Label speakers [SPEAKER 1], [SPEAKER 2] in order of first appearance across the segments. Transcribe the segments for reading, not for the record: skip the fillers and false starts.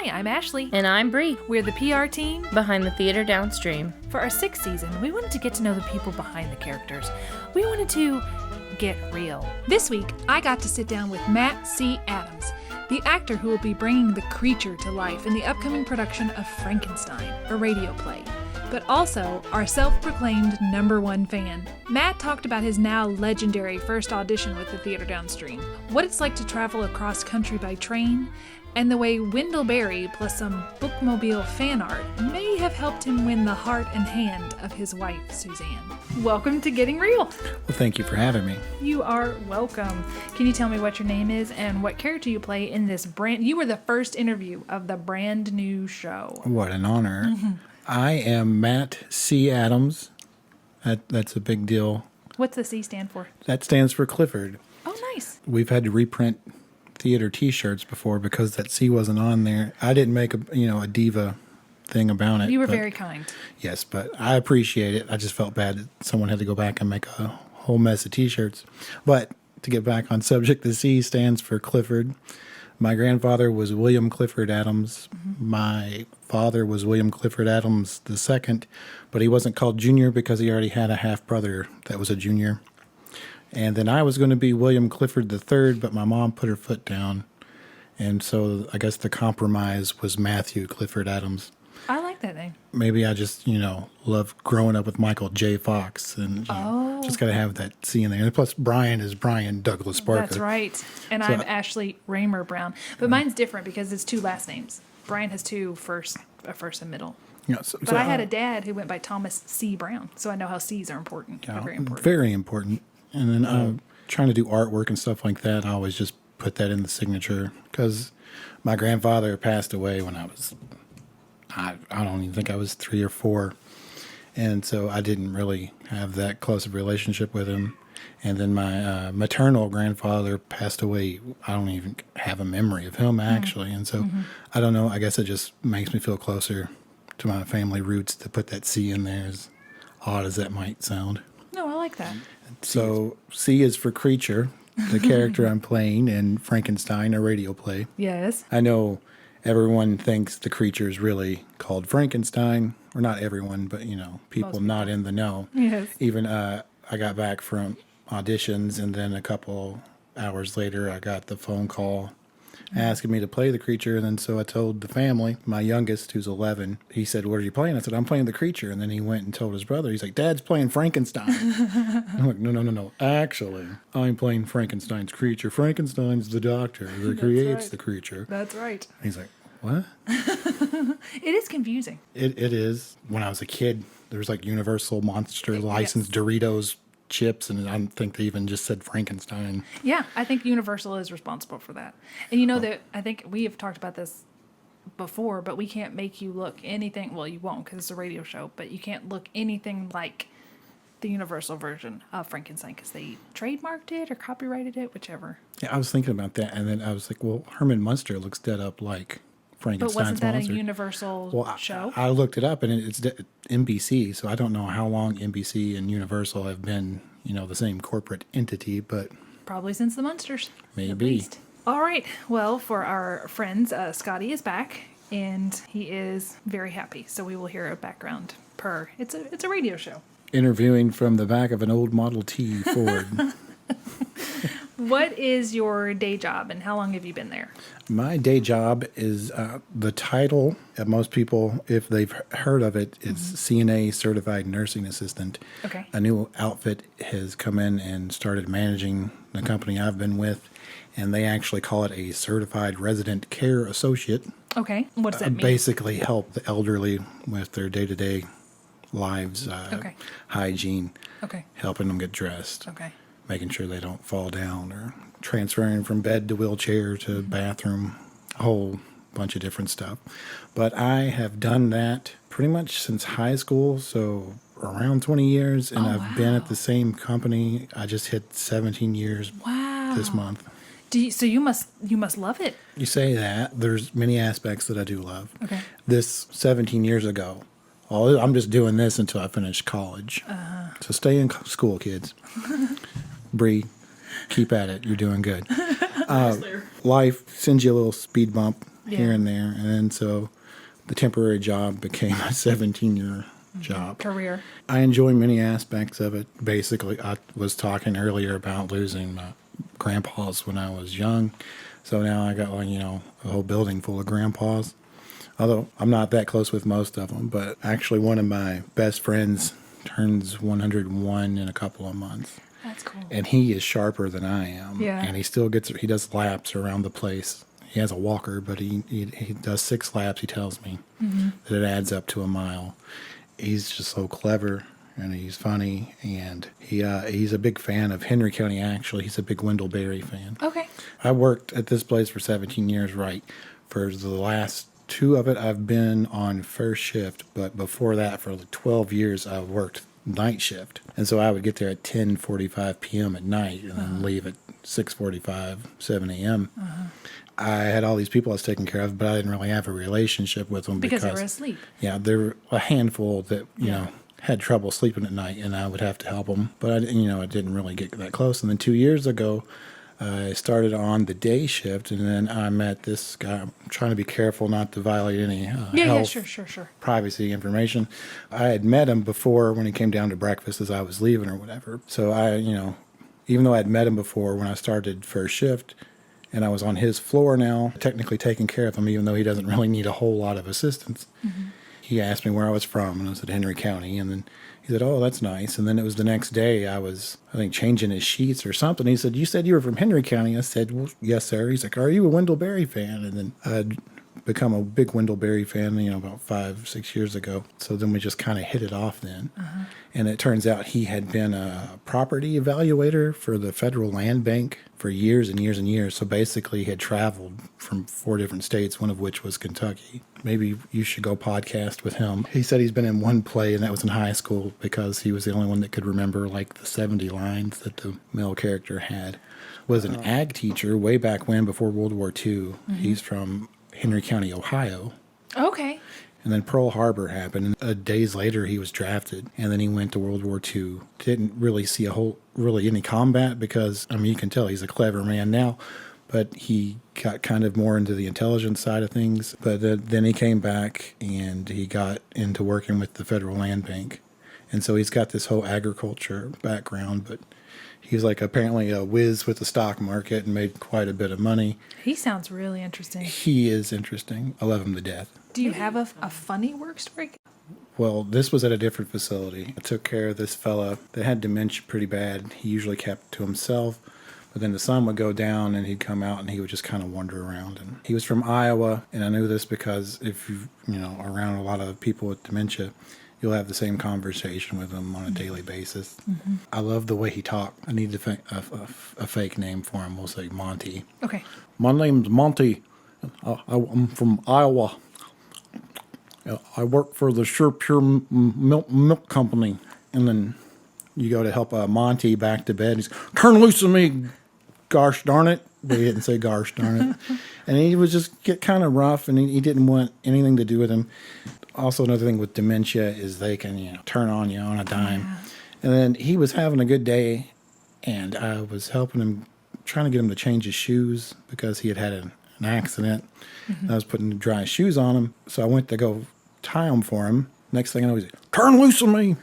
[SPEAKER 1] Hi, I'm Ashley.
[SPEAKER 2] And I'm Bree.
[SPEAKER 1] We're the PR team
[SPEAKER 2] behind the Theatre Downstream.
[SPEAKER 1] For our 6th season, we wanted to get to know the people behind the characters. We wanted to get real. This week, I got to sit down with Matt C. Adams, the actor who will be bringing the creature to life in the upcoming production of Frankenstein, a radio play, but also our self-proclaimed #1 fan. Matt talked about his now legendary first audition with the Theatre Downstream, what it's like to travel across country by train, and the way Wendell Berry plus some bookmobile fan art may have helped him win the heart and hand of his wife, Suzanne. Welcome to Getting Real.
[SPEAKER 3] Well, thank you for having me.
[SPEAKER 1] You are welcome. Can you tell me what your name is and what character you play in this you were the first interview of the brand new show.
[SPEAKER 3] What an honor. I am Matt C. Adams. That's a big deal.
[SPEAKER 1] What's the C stand for?
[SPEAKER 3] That stands for Clifford.
[SPEAKER 1] Oh, nice.
[SPEAKER 3] We've had to reprint theater T-shirts before because that C wasn't on there. I didn't make a diva thing about it.
[SPEAKER 1] You were very kind.
[SPEAKER 3] Yes, but I appreciate it. I just felt bad that someone had to go back and make a whole mess of T-shirts. But to get back on subject, the C stands for Clifford. My grandfather was William Clifford Adams. My father was William Clifford Adams II, but he wasn't called Junior because he already had a half-brother that was a junior. And then I was going to be William Clifford III, but my mom put her foot down. And so I guess the compromise was Matthew Clifford Adams.
[SPEAKER 1] I like that name.
[SPEAKER 3] Maybe I just, love growing up with Michael J. Fox. And just got to have that C in there. And plus, Brian is Brian Douglas Barker.
[SPEAKER 1] That's right. And I'm Ashley Raymer-Brown. But mine's different because it's 2 last names. Brian has 2 a first and middle.
[SPEAKER 3] Yeah,
[SPEAKER 1] but I had a dad who went by Thomas C. Brown. So I know how C's are important.
[SPEAKER 3] Yeah,
[SPEAKER 1] very important.
[SPEAKER 3] Very important. And then trying to do artwork and stuff like that, I always just put that in the signature because my grandfather passed away when I was, I don't even think I was 3 or 4. And so I didn't really have that close of a relationship with him. And then my maternal grandfather passed away. I don't even have a memory of him, actually. And so I don't know. I guess it just makes me feel closer to my family roots to put that C in there, as odd as that might sound.
[SPEAKER 1] No, I like that.
[SPEAKER 3] So C is for creature, the character I'm playing in Frankenstein, a radio play.
[SPEAKER 1] Yes.
[SPEAKER 3] I know everyone thinks the creature is really called Frankenstein, or not everyone, but people not in the know.
[SPEAKER 1] Yes.
[SPEAKER 3] Even I got back from auditions, and then a couple hours later, I got the phone call asking me to play the creature. And then so I told the family, my youngest, who's 11, he said, "What are you playing?" I said, "I'm playing the creature." And then he went and told his brother. He's like, "Dad's playing Frankenstein." I'm like, no. Actually, I'm playing Frankenstein's creature. Frankenstein's the doctor that creates the creature.
[SPEAKER 1] That's right.
[SPEAKER 3] And he's like, "What?"
[SPEAKER 1] It is confusing.
[SPEAKER 3] It is. When I was a kid, there was like Universal Monster licensed Doritos chips, and I don't think they even just said Frankenstein.
[SPEAKER 1] Yeah, I think Universal is responsible for that. And that I think we have talked about this before, but we can't make you look anything. Well, you won't because it's a radio show, but you can't look anything like the Universal version of Frankenstein because they trademarked it or copyrighted it, whichever.
[SPEAKER 3] Yeah, I was thinking about that, and then I was like, well, Herman Munster looks dead up like Frankenstein's
[SPEAKER 1] But wasn't that
[SPEAKER 3] monster.
[SPEAKER 1] A Universal show?
[SPEAKER 3] I looked it up, and it's NBC, so I don't know how long NBC and Universal have been, the same corporate entity, but
[SPEAKER 1] probably since the Munsters.
[SPEAKER 3] Maybe.
[SPEAKER 1] All right. Well, for our friends, Scotty is back, and he is very happy. So we will hear a background per. It's a radio show.
[SPEAKER 3] Interviewing from the back of an old Model T Ford.
[SPEAKER 1] What is your day job, and how long have you been there?
[SPEAKER 3] My day job is the title. Most people, if they've heard of it, it's CNA Certified Nursing Assistant.
[SPEAKER 1] Okay.
[SPEAKER 3] A new outfit has come in and started managing the company I've been with, and they actually call it a Certified Resident Care Associate.
[SPEAKER 1] Okay. What does that mean?
[SPEAKER 3] Basically help the elderly with their day-to-day lives, hygiene, helping them get dressed.
[SPEAKER 1] Okay.
[SPEAKER 3] Making sure they don't fall down or transferring from bed to wheelchair to bathroom, a whole bunch of different stuff. But I have done that pretty much since high school, so around 20 years, and I've been at the same company. I just hit 17 years this month.
[SPEAKER 1] So you must love it.
[SPEAKER 3] You say that. There's many aspects that I do love.
[SPEAKER 1] Okay.
[SPEAKER 3] This 17 years ago, I'm just doing this until I finish college. So stay in school, kids. Bree, keep at it. You're doing good. Life sends you a little speed bump here and there. And then so the temporary job became a 17-year job.
[SPEAKER 1] Career.
[SPEAKER 3] I enjoy many aspects of it. Basically, I was talking earlier about losing my grandpas when I was young. So now I got, like, a whole building full of grandpas. Although I'm not that close with most of them. But actually one of my best friends turns 101 in a couple of months.
[SPEAKER 1] That's cool.
[SPEAKER 3] And he is sharper than I am.
[SPEAKER 1] Yeah.
[SPEAKER 3] And he does laps around the place. He has a walker, but he does 6 laps, he tells me, that it adds up to a mile. He's just so clever, and he's funny, and he's a big fan of Henry County, actually. He's a big Wendell Berry fan.
[SPEAKER 1] Okay.
[SPEAKER 3] I worked at this place for 17 years, right? For the last 2 of it, I've been on first shift, but before that, for 12 years, I worked night shift. And so I would get there at 10:45 p.m. at night and then leave at 6:45, 7 a.m. I had all these people I was taking care of, but I didn't really have a relationship with them
[SPEAKER 1] Because they were asleep.
[SPEAKER 3] Yeah, there were a handful that, had trouble sleeping at night, and I would have to help them. But I didn't really get that close. And then 2 years ago, I started on the day shift, and then I met this guy. I'm trying to be careful not to violate any health,
[SPEAKER 1] Sure.
[SPEAKER 3] privacy information. I had met him before when he came down to breakfast as I was leaving or whatever. So I, even though I had met him before when I started first shift, and I was on his floor now, technically taking care of him, even though he doesn't really need a whole lot of assistance. He asked me where I was from, and I said Henry County, and then he said, "Oh, that's nice." And then it was the next day I was, I think, changing his sheets or something. He said, "You said you were from Henry County." I said, "Well, yes, sir." He's like, "Are you a Wendell Berry fan?" And then I'd become a big Wendell Berry fan, about 5-6 years ago. So then we just kind of hit it off then. And it turns out he had been a property evaluator for the Federal Land Bank for years and years and years. So basically he had traveled from 4 different states, one of which was Kentucky. Maybe you should go podcast with him. He said he's been in one play, and that was in high school, because he was the only one that could remember like the 70 lines that the male character had. Was an ag teacher way back when, before World War II. He's from Henry County, Ohio.
[SPEAKER 1] Okay.
[SPEAKER 3] And then Pearl Harbor happened, and days later he was drafted, and then he went to World War II. Didn't really see any combat, because, you can tell he's a clever man now, but he got kind of more into the intelligence side of things. But then he came back, and he got into working with the Federal Land Bank. And so he's got this whole agriculture background, but he's like apparently a whiz with the stock market and made quite a bit of money.
[SPEAKER 1] He sounds really interesting.
[SPEAKER 3] He is interesting. I love him to death.
[SPEAKER 1] Do you have a funny work story?
[SPEAKER 3] Well, this was at a different facility. I took care of this fella that had dementia pretty bad. He usually kept to himself, but then the sun would go down and he'd come out and he would just kind of wander around. And he was from Iowa, and I knew this because if you around a lot of people with dementia, you'll have the same conversation with him on a daily basis. I love the way he talked. I need a fake name for him. We'll say Monty.
[SPEAKER 1] Okay.
[SPEAKER 3] My name's Monty. I'm from Iowa. I work for the Sure Pure Milk Company. And then you go to help Monty back to bed. He's, "Turn loose of me, gosh darn it." But he didn't say gosh darn it. And he would just get kind of rough, and he didn't want anything to do with him. Also, another thing with dementia is they can, turn on you on a dime. Yeah. And then he was having a good day, and I was helping him, trying to get him to change his shoes because he had an accident. I was putting dry shoes on him, so I went to go tie them for him. Next thing I know, he's like, "Turn loose of me,"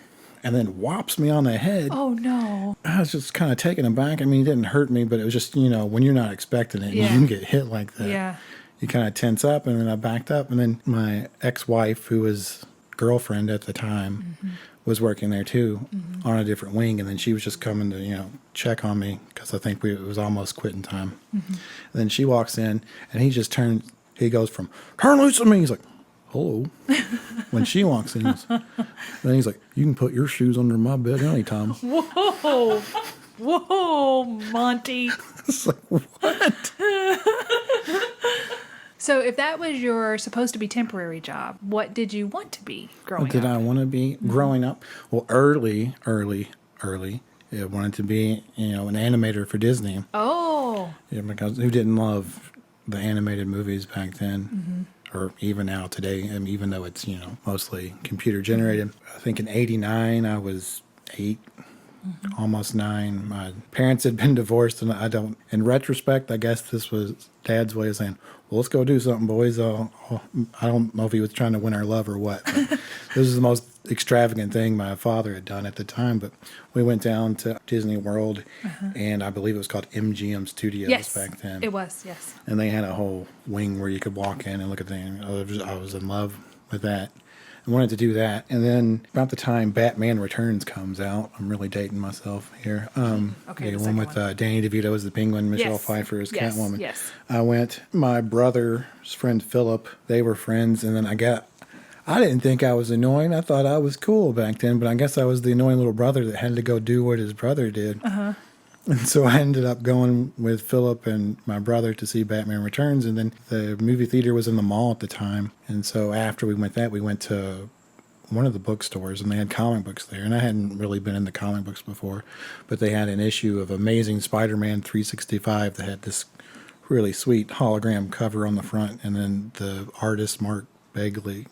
[SPEAKER 3] and then whops me on the head.
[SPEAKER 1] Oh, no.
[SPEAKER 3] I was just kind of taken aback. He didn't hurt me, but it was just, when you're not expecting it, you can get hit like that.
[SPEAKER 1] Yeah.
[SPEAKER 3] You kind of tense up, and then I backed up, and then my ex-wife, who was girlfriend at the time, was working there too, on a different wing, and then she was just coming to, check on me, because I think it was almost quitting time. And then she walks in, and he goes from, "Turn loose of me," he's like, "Hello." When she walks in, then he's like, "You can put your shoes under my bed anytime."
[SPEAKER 1] Whoa. Whoa, Monty.
[SPEAKER 3] It's like, what?
[SPEAKER 1] So if that was your supposed to be temporary job, what did you want to be growing
[SPEAKER 3] What did
[SPEAKER 1] up?
[SPEAKER 3] I want to be growing up? Well, early, I wanted to be, an animator for Disney.
[SPEAKER 1] Oh.
[SPEAKER 3] Yeah, because who didn't love the animated movies back then? Or even now today, even though it's, mostly computer generated. I think in '89 I was 8, almost 9. My parents had been divorced, and in retrospect, I guess this was Dad's way of saying, well, let's go do something, boys. I don't know if he was trying to win our love or what. But this is the most extravagant thing my father had done at the time. But we went down to Disney World, and I believe it was called MGM Studios back then.
[SPEAKER 1] It was, yes.
[SPEAKER 3] And they had a whole wing where you could walk in and look at things. I was in love with that. I wanted to do that. And then about the time Batman Returns comes out, I'm really dating myself here.
[SPEAKER 1] Okay,
[SPEAKER 3] the one with Danny DeVito as the Penguin, Michelle Pfeiffer as Catwoman.
[SPEAKER 1] Yes.
[SPEAKER 3] I went, my brother's friend Philip, they were friends, and then I didn't think I was annoying. I thought I was cool back then, but I guess I was the annoying little brother that had to go do what his brother did. And so I ended up going with Philip and my brother to see Batman Returns, and then the movie theater was in the mall at the time. And so after we went to one of the bookstores, and they had comic books there. And I hadn't really been into comic books before, but they had an issue of Amazing Spider-Man 365 that had this really sweet hologram cover on the front, and then the artist Mark Bagley.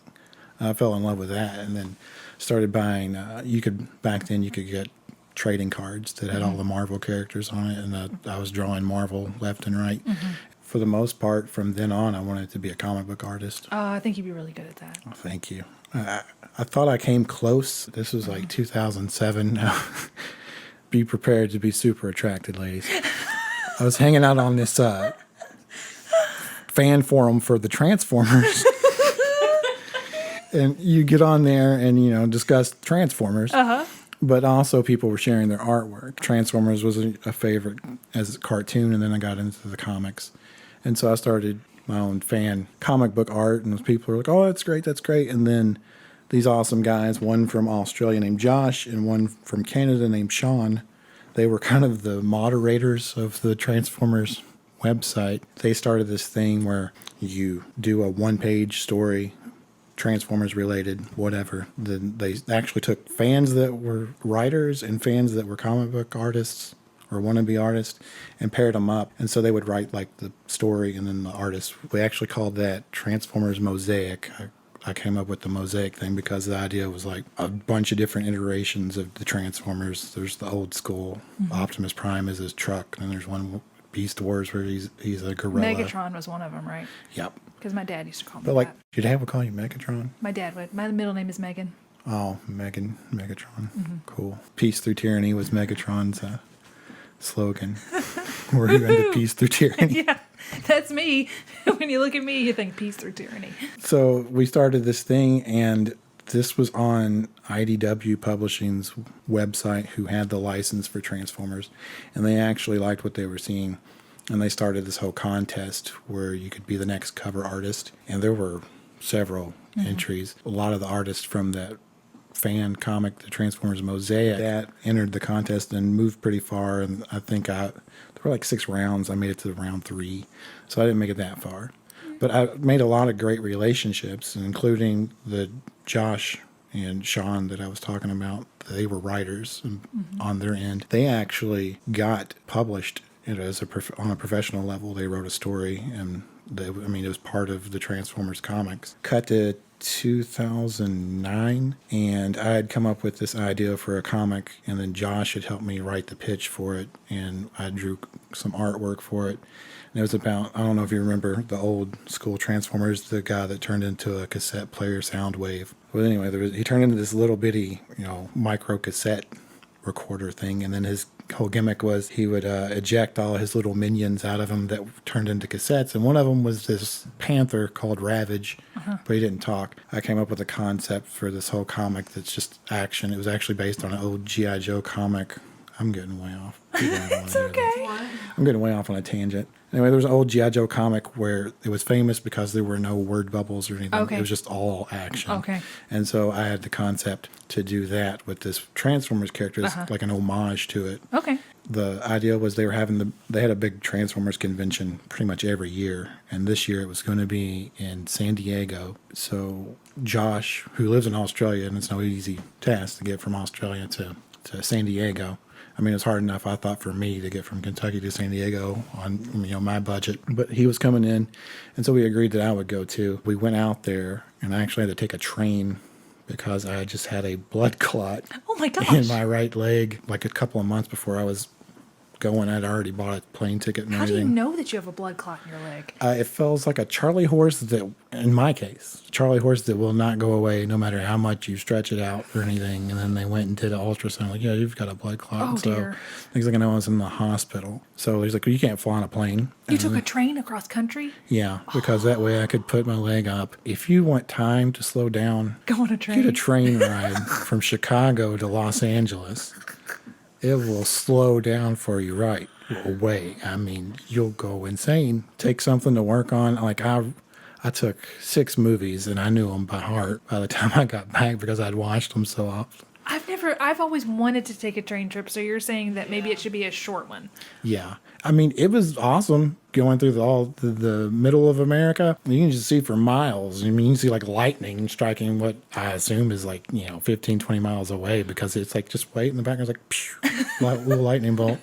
[SPEAKER 3] I fell in love with that, and then started buying. Back then you could get trading cards that had all the Marvel characters on it, and I was drawing Marvel left and right. For the most part, from then on, I wanted to be a comic book artist.
[SPEAKER 1] I think you'd be really good at that.
[SPEAKER 3] Oh, thank you. I thought I came close. This was like 2007. Be prepared to be super attracted, ladies. I was hanging out on this fan forum for the Transformers. And you get on there and, discuss Transformers. But also people were sharing their artwork. Transformers was a favorite as a cartoon, and then I got into the comics. And so I started my own fan comic book art, and people were like, oh, that's great, that's great. And then these awesome guys, one from Australia named Josh and one from Canada named Sean, they were kind of the moderators of the Transformers website. They started this thing where you do a one-page story, Transformers related, whatever. Then they actually took fans that were writers and fans that were comic book artists or wannabe artists and paired them up. And so they would write like the story and then the artist. We actually called that Transformers Mosaic. I came up with the mosaic thing because the idea was like a bunch of different iterations of the Transformers. There's the old school Optimus Prime is his truck, and then there's one Beast Wars where he's a gorilla.
[SPEAKER 1] Megatron was one of them, right?
[SPEAKER 3] Yep.
[SPEAKER 1] Because my dad used to call me
[SPEAKER 3] But
[SPEAKER 1] that.
[SPEAKER 3] your dad would call you Megatron?
[SPEAKER 1] My dad would. My middle name is Megan.
[SPEAKER 3] Oh, Megatron. Cool. Peace through tyranny was Megatron's slogan. We're into peace through tyranny.
[SPEAKER 1] Yeah, that's me. When you look at me, you think peace through tyranny.
[SPEAKER 3] So we started this thing, and this was on IDW Publishing's website, who had the license for Transformers, and they actually liked what they were seeing. And they started this whole contest where you could be the next cover artist. And there were several entries. A lot of the artists from that fan comic, the Transformers Mosaic, that entered the contest and moved pretty far. And I think there were like 6 rounds. I made it to round 3. So I didn't make it that far. But I made a lot of great relationships, including the Josh and Sean that I was talking about. They were writers on their end. They actually got published as on a professional level. They wrote a story, and it was part of the Transformers comics. Cut to 2009, and I had come up with this idea for a comic, and then Josh had helped me write the pitch for it, and I drew some artwork for it. And it was about, I don't know if you remember the old school Transformers, the guy that turned into a cassette player Soundwave. Well, anyway, he turned into this little bitty, micro cassette recorder thing, and then his whole gimmick was he would eject all his little minions out of him that turned into cassettes, and one of them was this panther called Ravage, but he didn't talk. I came up with a concept for this whole comic that's just action. It was actually based on an old G.I. Joe comic. I'm getting way off.
[SPEAKER 1] It's okay.
[SPEAKER 3] I'm getting way off on a tangent. Anyway, there was an old G.I. Joe comic where it was famous because there were no word bubbles or anything.
[SPEAKER 1] Okay.
[SPEAKER 3] It was just all action.
[SPEAKER 1] Okay.
[SPEAKER 3] And so I had the concept to do that with this Transformers character, like an homage to it.
[SPEAKER 1] Okay.
[SPEAKER 3] The idea was they had a big Transformers convention pretty much every year, and this year it was going to be in San Diego. So Josh, who lives in Australia, and it's no easy task to get from Australia to San Diego. It's hard enough, I thought, for me to get from Kentucky to San Diego on my budget. But he was coming in, and so we agreed that I would go too. We went out there, and I actually had to take a train because I just had a blood clot
[SPEAKER 1] Oh my gosh.
[SPEAKER 3] in my right leg like a couple of months before I was going. I'd already bought a plane ticket and
[SPEAKER 1] How do you
[SPEAKER 3] everything.
[SPEAKER 1] know that you have a blood clot in your leg?
[SPEAKER 3] It feels like a Charlie horse that, in my case, Charlie horse that will not go away no matter how much you stretch it out or anything. And then they went and did an ultrasound. Like, yeah, you've got a blood clot.
[SPEAKER 1] Oh,
[SPEAKER 3] And so
[SPEAKER 1] dear.
[SPEAKER 3] next thing I know, I was in the hospital. So he's like, well, you can't fly on a plane.
[SPEAKER 1] You took a train across country?
[SPEAKER 3] Yeah, because that way I could put my leg up. If you want time to slow down,
[SPEAKER 1] Go on a train?
[SPEAKER 3] get a train ride from Chicago to Los Angeles. It will slow down for you right away. I mean, you'll go insane. Take something to work on. Like I took 6 movies and I knew them by heart by the time I got back because I'd watched them so often.
[SPEAKER 1] I've always wanted to take a train trip, so you're saying that maybe it should be a short one.
[SPEAKER 3] Yeah. I mean, it was awesome going through the middle of America. You can just see for miles. I mean, you can see like lightning striking what I assume is like, 15, 20 miles away because it's like just wait in the background. It's like, little lightning bolt.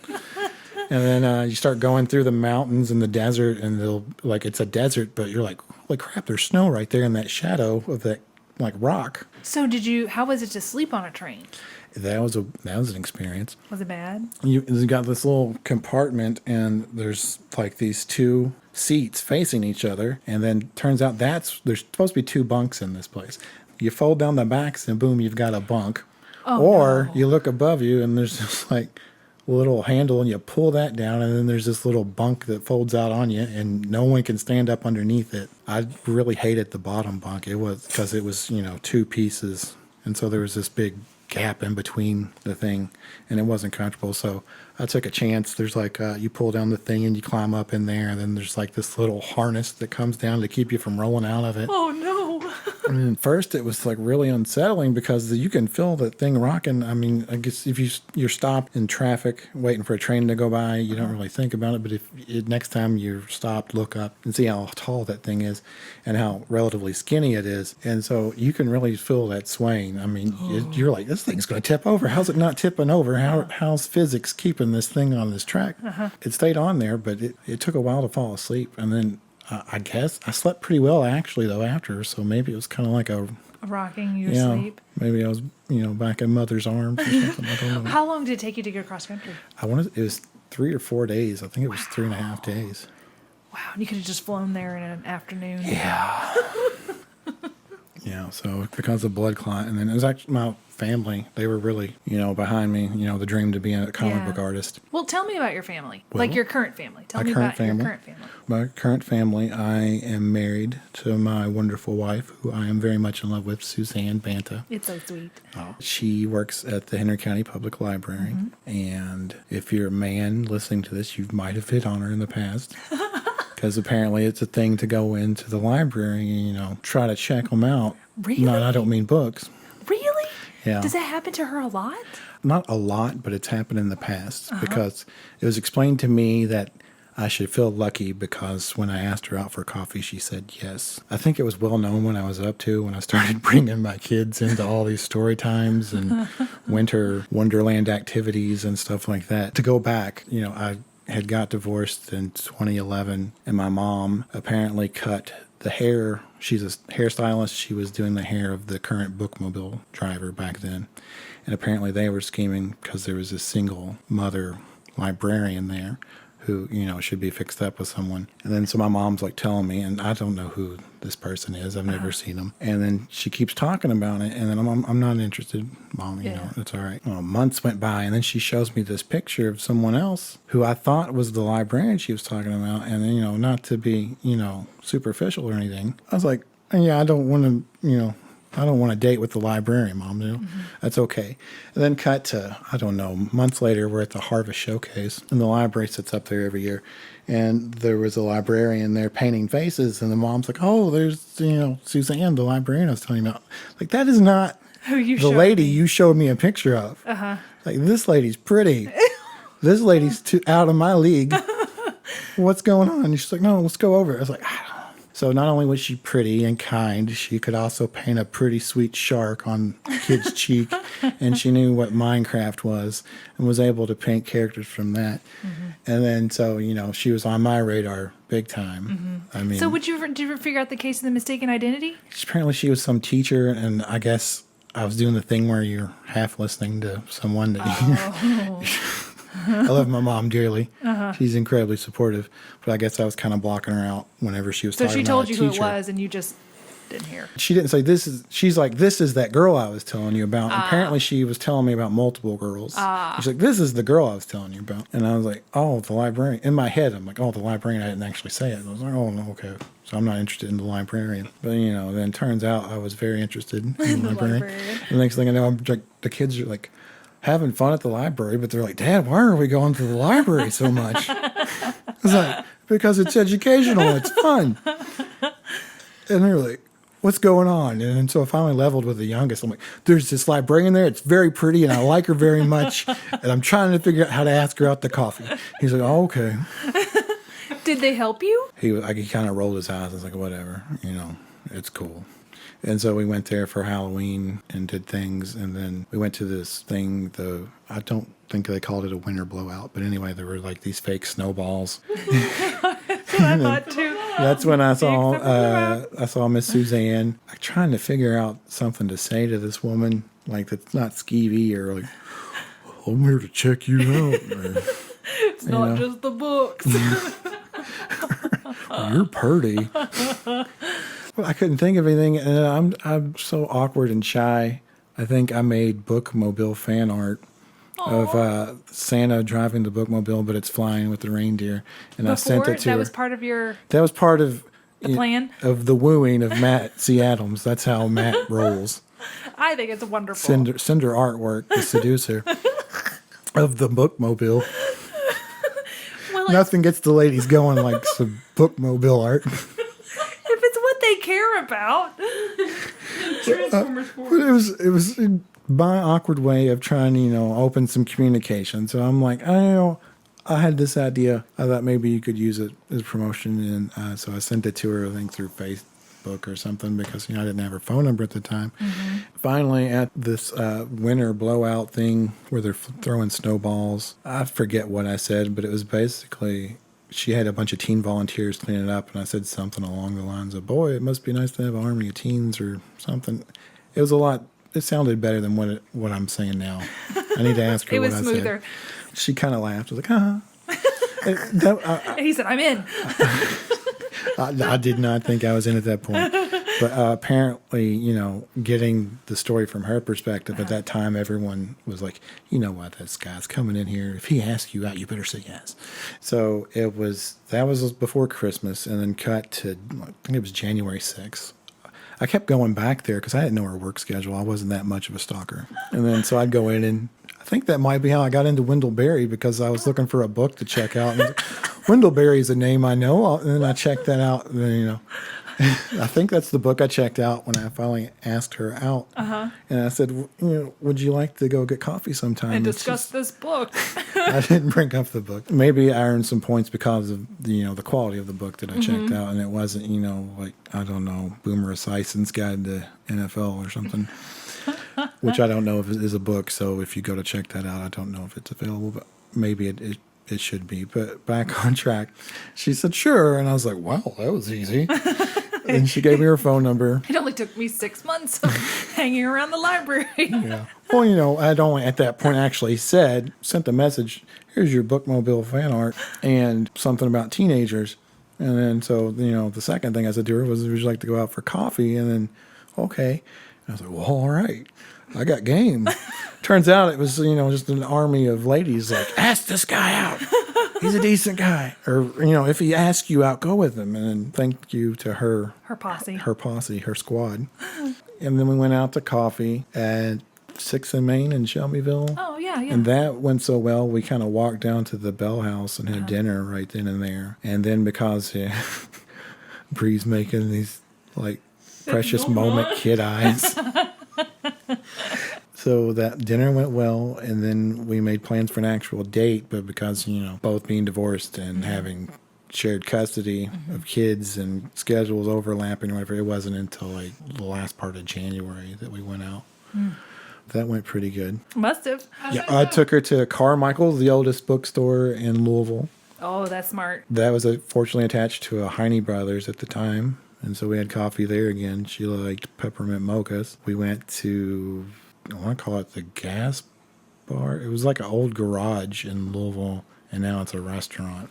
[SPEAKER 3] And then you start going through the mountains and the desert, and it's a desert, but you're like, holy crap, there's snow right there in that shadow of that like rock.
[SPEAKER 1] So how was it to sleep on a train?
[SPEAKER 3] That was an experience.
[SPEAKER 1] Was it bad?
[SPEAKER 3] You got this little compartment, and there's like these 2 seats facing each other, and then turns out there's supposed to be 2 bunks in this place. You fold down the backs, and boom, you've got a bunk. Or you look above you, and there's just like a little handle, and you pull that down, and then there's this little bunk that folds out on you, and no one can stand up underneath it. I really hated the bottom bunk. It was because it was 2 pieces, and so there was this big gap in between the thing, and it wasn't comfortable. So I took a chance. There's like you pull down the thing and you climb up in there, and then there's like this little harness that comes down to keep you from rolling out of it.
[SPEAKER 1] Oh no.
[SPEAKER 3] And first it was like really unsettling because you can feel that thing rocking. I mean, I guess if you're stopped in traffic waiting for a train to go by, you don't really think about it. But if next time you're stopped, look up and see how tall that thing is and how relatively skinny it is. And so you can really feel that swaying. I mean, you're like, this thing's going to tip over. How's it not tipping over? How's physics keeping this thing on this track? It stayed on there, but it took a while to fall asleep. And then I guess I slept pretty well actually though after, so maybe it was kind of like a
[SPEAKER 1] Rocking you to sleep.
[SPEAKER 3] Maybe I was back in mother's arms or something. I don't know.
[SPEAKER 1] How long did it take you to get across country?
[SPEAKER 3] It was 3 or 4 days. I think it was 3.5 days.
[SPEAKER 1] Wow, and you could have just flown there in an afternoon.
[SPEAKER 3] Yeah. Yeah, so because of blood clot, and then it was actually my family. They were really, behind me, the dream to be a comic book artist.
[SPEAKER 1] Well, tell me about your family,
[SPEAKER 3] Well,
[SPEAKER 1] like your current family. Tell me
[SPEAKER 3] your
[SPEAKER 1] about your current family.
[SPEAKER 3] My current family, I am married to my wonderful wife, who I am very much in love with, Suzanne Banta.
[SPEAKER 1] It's so sweet.
[SPEAKER 3] She works at the Henry County Public Library, and if you're a man listening to this, you might have hit on her in the past. Because apparently it's a thing to go into the library and, try to check them out.
[SPEAKER 1] Really?
[SPEAKER 3] No, I don't mean books.
[SPEAKER 1] Really?
[SPEAKER 3] Yeah.
[SPEAKER 1] Does that happen to her a lot?
[SPEAKER 3] Not a lot, but it's happened in the past. Because it was explained to me that I should feel lucky because when I asked her out for coffee, she said yes. I think it was well known when I was up to, when I started bringing my kids into all these story times and winter wonderland activities and stuff like that. To go back, I had got divorced in 2011, and my mom apparently cut the hair. She's a hairstylist. She was doing the hair of the current bookmobile driver back then. And apparently they were scheming because there was a single mother librarian there who, should be fixed up with someone. And then so my mom's like telling me, and I don't know who this person is. I've never seen him. And then she keeps talking about it. And then I'm not interested, Mom. It's all right. Well, months went by, and then she shows me this picture of someone else who I thought was the librarian she was talking about. And then, not to be, superficial or anything. I was like, yeah, I don't want to, I don't want to date with the librarian, Mom. That's okay. And then cut to, I don't know, months later, we're at the Harvest Showcase, and the library sits up there every year. And there was a librarian there painting faces, and the mom's like, oh, there's, Suzanne, the librarian I was telling you about. Like, that is not the lady you showed me a picture of. Like, this lady's pretty. This lady's out of my league. What's going on? And she's like, no, let's go over. I was like, I don't know. So not only was she pretty and kind, she could also paint a pretty sweet shark on a kid's cheek, and she knew what Minecraft was and was able to paint characters from that. And then so, she was on my radar big time.
[SPEAKER 1] So did you ever figure out the case of the mistaken identity?
[SPEAKER 3] Apparently she was some teacher, and I guess I was doing the thing where you're half listening to someone that I love my mom dearly. She's incredibly supportive, but I guess I was kind of blocking her out whenever she was
[SPEAKER 1] So
[SPEAKER 3] talking
[SPEAKER 1] she
[SPEAKER 3] about
[SPEAKER 1] told
[SPEAKER 3] a
[SPEAKER 1] you who it
[SPEAKER 3] teacher.
[SPEAKER 1] was, and you just didn't hear.
[SPEAKER 3] She didn't say this is. She's like, this is that girl I was telling you about. Apparently, she was telling me about multiple girls. She's like, this is the girl I was telling you about. And I was like, oh, the librarian. In my head, I'm like, oh, the librarian. I didn't actually say it. And I was like, oh, no, okay. So I'm not interested in the librarian. But then it turns out I was very interested in the librarian. The next thing I know, I'm like, the kids are like having fun at the library, but they're like, Dad, why are we going to the library so much? It's like, because it's educational. It's fun. And they're like, what's going on? And so I finally leveled with the youngest. I'm like, there's this librarian there. It's very pretty, and I like her very much. And I'm trying to figure out how to ask her out to coffee. He's like, oh, okay.
[SPEAKER 1] Did they help you?
[SPEAKER 3] He kind of rolled his eyes. I was like, whatever, it's cool. And so we went there for Halloween and did things. And then we went to this thing, I don't think they called it a winter blowout. But anyway, there were like these fake snowballs.
[SPEAKER 1] I thought too.
[SPEAKER 3] That's when I saw Miss Suzanne. I'm trying to figure out something to say to this woman, like that's not skeevy or like, I'm here to check you out. Or,
[SPEAKER 1] It's not just the books.
[SPEAKER 3] You're pretty. Well, I couldn't think of anything, and I'm so awkward and shy. I think I made bookmobile fan art of Santa driving the bookmobile, but it's flying with the reindeer, and I sent it to her.
[SPEAKER 1] That was part of your
[SPEAKER 3] That was part of
[SPEAKER 1] the plan
[SPEAKER 3] of the wooing of Matt C. Adams. That's how Matt rolls.
[SPEAKER 1] I think it's wonderful.
[SPEAKER 3] Send her artwork to seduce her of the bookmobile.
[SPEAKER 1] Well,
[SPEAKER 3] Nothing gets the ladies going like some bookmobile art.
[SPEAKER 1] if it's what they care about.
[SPEAKER 3] But it was my awkward way of trying to, open some communication. So I'm like, I had this idea. I thought maybe you could use it as promotion. And so I sent it to her, I think, through Facebook or something because, I didn't have her phone number at the time. Mm-hmm. Finally, at this winter blowout thing where they're throwing snowballs, I forget what I said, but it was basically she had a bunch of teen volunteers cleaning it up, and I said something along the lines of, boy, it must be nice to have an army of teens or something. It was a lot. It sounded better than what I'm saying now. I need to ask her
[SPEAKER 1] It
[SPEAKER 3] what
[SPEAKER 1] was
[SPEAKER 3] I
[SPEAKER 1] smoother.
[SPEAKER 3] said. She kind of laughed. I was like,
[SPEAKER 1] And he said, I'm in.
[SPEAKER 3] I did not think I was in at that point. But apparently, getting the story from her perspective, at that time, everyone was like, you know what, this guy's coming in here. If he asks you out, you better say yes. So that was before Christmas, and then cut to, I think it was January 6th. I kept going back there because I didn't know her work schedule. I wasn't that much of a stalker. And then so I'd go in, and I think that might be how I got into Wendell Berry because I was looking for a book to check out. And Wendell Berry is a name I know. And then I checked that out. And then, I think that's the book I checked out when I finally asked her out. Uh-huh. And I said, would you like to go get coffee sometime?
[SPEAKER 1] And discuss this book.
[SPEAKER 3] I didn't bring up the book. Maybe I earned some points because of the quality of the book that I checked out, and it wasn't like, I don't know, Boomer Esiason's Guide to NFL or something, which I don't know if it is a book. So if you go to check that out, I don't know if it's available, but maybe it should be. But back on track, she said sure, and I was like, wow, that was easy. And she gave me her phone number.
[SPEAKER 1] It only took me 6 months of hanging around the library.
[SPEAKER 3] Yeah. Well, I'd only at that point actually sent a message, here's your bookmobile fan art and something about teenagers. And then so, the second thing I said to her was, would you like to go out for coffee? And then, okay. And I was like, well, all right. I got game. Turns out it was, just an army of ladies like, ask this guy out. He's a decent guy. Or, if he asks you out, go with him. And then thank you to her.
[SPEAKER 1] Her posse.
[SPEAKER 3] Her squad. And then we went out to coffee at 6th and Main in Shelbyville.
[SPEAKER 1] Oh, yeah.
[SPEAKER 3] And that went so well, we kind of walked down to the Bell House and had dinner right then and there. And then because Bree's making these, like, precious moment kid eyes. So that dinner went well, and then we made plans for an actual date, but because, both being divorced and having shared custody of kids and schedules overlapping or whatever, it wasn't until like the last part of January that we went out. That went pretty good.
[SPEAKER 1] Must have.
[SPEAKER 3] Yeah, I took her to Carmichael's, the oldest bookstore in Louisville.
[SPEAKER 1] Oh, that's smart.
[SPEAKER 3] That was fortunately attached to a Heine Brothers at the time. And so we had coffee there again. She liked peppermint mochas. We went to, I want to call it the Gas Bar. It was like an old garage in Louisville, and now it's a restaurant.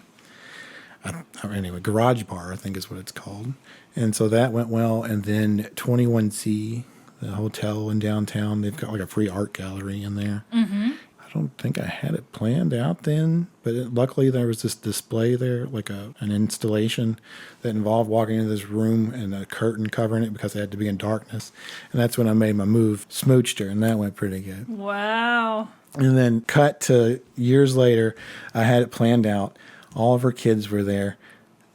[SPEAKER 3] Anyway, Garage Bar, I think is what it's called. And so that went well. And then 21C, the hotel in downtown, they've got like a free art gallery in there. Mm-hmm. I don't think I had it planned out then, but luckily there was this display there, like an installation that involved walking into this room and a curtain covering it because it had to be in darkness. And that's when I made my move, smooched her, and that went pretty good.
[SPEAKER 1] Wow.
[SPEAKER 3] And then cut to years later, I had it planned out. All of her kids were there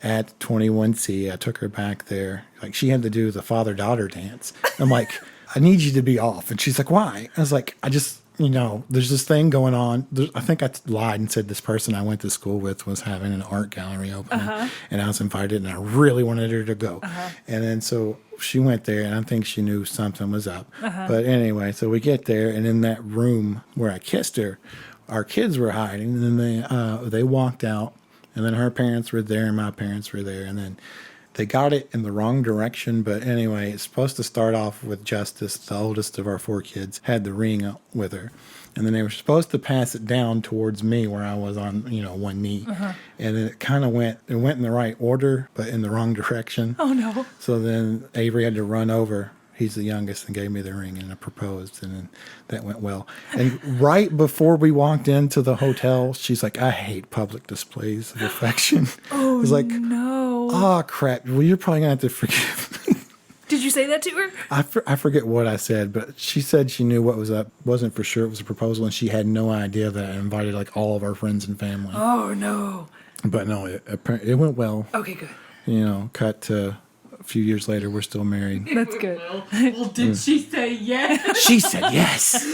[SPEAKER 3] at 21C. I took her back there. Like, she had to do the father-daughter dance. I'm like, I need you to be off. And she's like, why? I was like, there's this thing going on. I think I lied and said this person I went to school with was having an art gallery opening, and I was invited, and I really wanted her to go. And then so she went there, and I think she knew something was up. But anyway, so we get there, and in that room where I kissed her, our kids were hiding, and then they walked out, and then her parents were there, and my parents were there, and then they got it in the wrong direction. But anyway, it's supposed to start off with Justice, the oldest of our 4 kids, had the ring with her. And then they were supposed to pass it down towards me where I was on, one knee. And then it kind of went in the right order, but in the wrong direction.
[SPEAKER 1] Oh, no.
[SPEAKER 3] So then Avery had to run over. He's the youngest, and gave me the ring, and I proposed, and then that went well. And right before we walked into the hotel, she's like, I hate public displays of affection.
[SPEAKER 1] Oh,
[SPEAKER 3] I was like,
[SPEAKER 1] no.
[SPEAKER 3] Oh, crap. Well, you're probably going to have to forgive me.
[SPEAKER 1] Did you say that to her?
[SPEAKER 3] I forget what I said, but she said she knew what was up. Wasn't for sure it was a proposal, and she had no idea that I invited like all of our friends and family.
[SPEAKER 1] Oh, no.
[SPEAKER 3] But no, it went well.
[SPEAKER 1] Okay, good.
[SPEAKER 3] Cut to a few years later, we're still married.
[SPEAKER 1] That's good.
[SPEAKER 2] Well, did she say yes?
[SPEAKER 3] She said yes.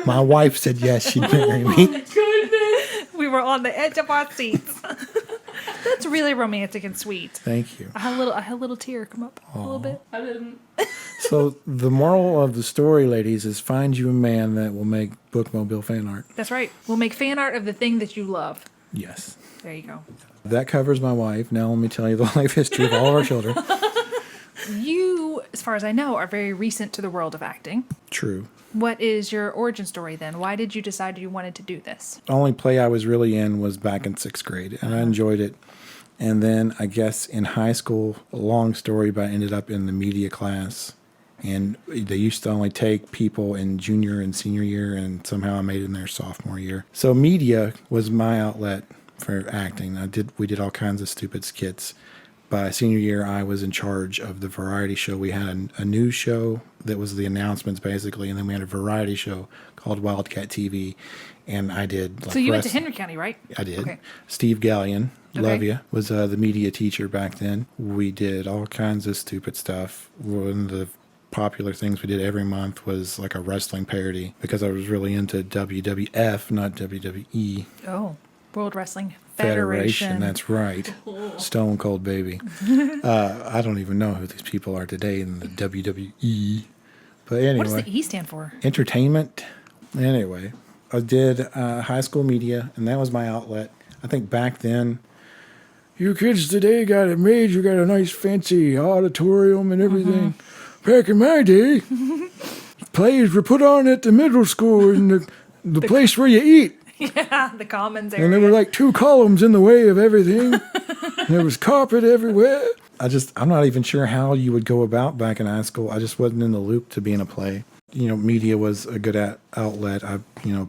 [SPEAKER 3] My wife said yes, she'd marry me.
[SPEAKER 2] Oh, my goodness.
[SPEAKER 1] We were on the edge of our seats. That's really romantic and sweet.
[SPEAKER 3] Thank you.
[SPEAKER 1] I had a little tear come up a little bit.
[SPEAKER 2] I didn't.
[SPEAKER 3] So the moral of the story, ladies, is find you a man that will make bookmobile fan art.
[SPEAKER 1] That's right. We'll make fan art of the thing that you love.
[SPEAKER 3] Yes.
[SPEAKER 1] There you go.
[SPEAKER 3] That covers my wife. Now let me tell you the life history of all of our children.
[SPEAKER 1] You, as far as I know, are very recent to the world of acting.
[SPEAKER 3] True.
[SPEAKER 1] What is your origin story then? Why did you decide you wanted to do this?
[SPEAKER 3] The only play I was really in was back in 6th grade, and I enjoyed it. And then I guess in high school, a long story, but I ended up in the media class. And they used to only take people in junior and senior year, and somehow I made it in their sophomore year. So media was my outlet for acting. We did all kinds of stupid skits. By senior year, I was in charge of the variety show. We had a news show that was the announcements, basically, and then we had a variety show called Wildcat TV, and I did...
[SPEAKER 1] So you went to Henry County, right?
[SPEAKER 3] I did.
[SPEAKER 1] Okay.
[SPEAKER 3] Steve Gallion, love
[SPEAKER 1] Okay.
[SPEAKER 3] ya, was the media teacher back then. We did all kinds of stupid stuff. One of the popular things we did every month was like a wrestling parody, because I was really into WWF, not WWE.
[SPEAKER 1] Oh, World Wrestling
[SPEAKER 3] Federation, that's right. Stone Cold Baby. I don't even know who these people are today in the WWE. But anyway.
[SPEAKER 1] What does the E stand for?
[SPEAKER 3] Entertainment. Anyway, I did high school media, and that was my outlet. I think back then, you kids today got it made. You got a nice fancy auditorium and everything. Back in my day, plays were put on at the middle school in the place where you eat.
[SPEAKER 1] Yeah, the commons area.
[SPEAKER 3] And there were like 2 columns in the way of everything. And there was carpet everywhere. I'm not even sure how you would go about back in high school. I just wasn't in the loop to be in a play. Media was a good outlet. I,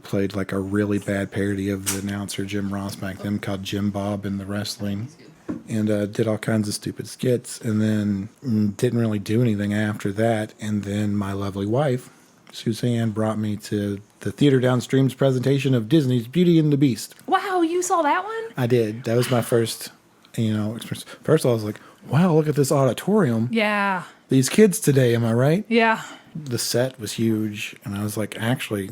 [SPEAKER 3] played like a really bad parody of the announcer Jim Ross back then called Jim Bob in the wrestling. And did all kinds of stupid skits. And then didn't really do anything after that. And then my lovely wife, Suzanne, brought me to the Theatre Downstream's presentation of Disney's Beauty and the Beast.
[SPEAKER 1] Wow, you saw that one?
[SPEAKER 3] I did. That was my first, experience. First of all, I was like, wow, look at this auditorium.
[SPEAKER 1] Yeah.
[SPEAKER 3] These kids today, am I right?
[SPEAKER 1] Yeah.
[SPEAKER 3] The set was huge. And I was like, actually,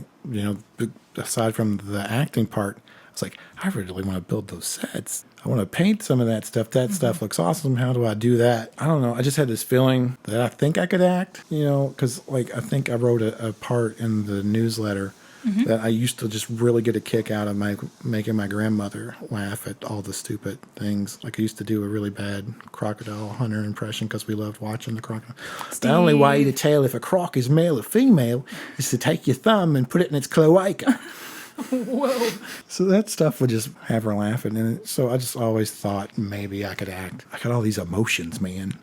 [SPEAKER 3] aside from the acting part, I was like, I really want to build those sets. I want to paint some of that stuff. That stuff looks awesome. How do I do that? I don't know. I just had this feeling that I think I could act, because I think I wrote a part in the newsletter that I used to just really get a kick out of making my grandmother laugh at all the stupid things. Like I used to do a really bad Crocodile Hunter impression because we loved watching the crocodile. The only way to tell if a croc is male or female is to take your thumb and put it in its cloaca.
[SPEAKER 1] Whoa.
[SPEAKER 3] So that stuff would just have her laughing. And so I just always thought maybe I could act. I got all these emotions, man.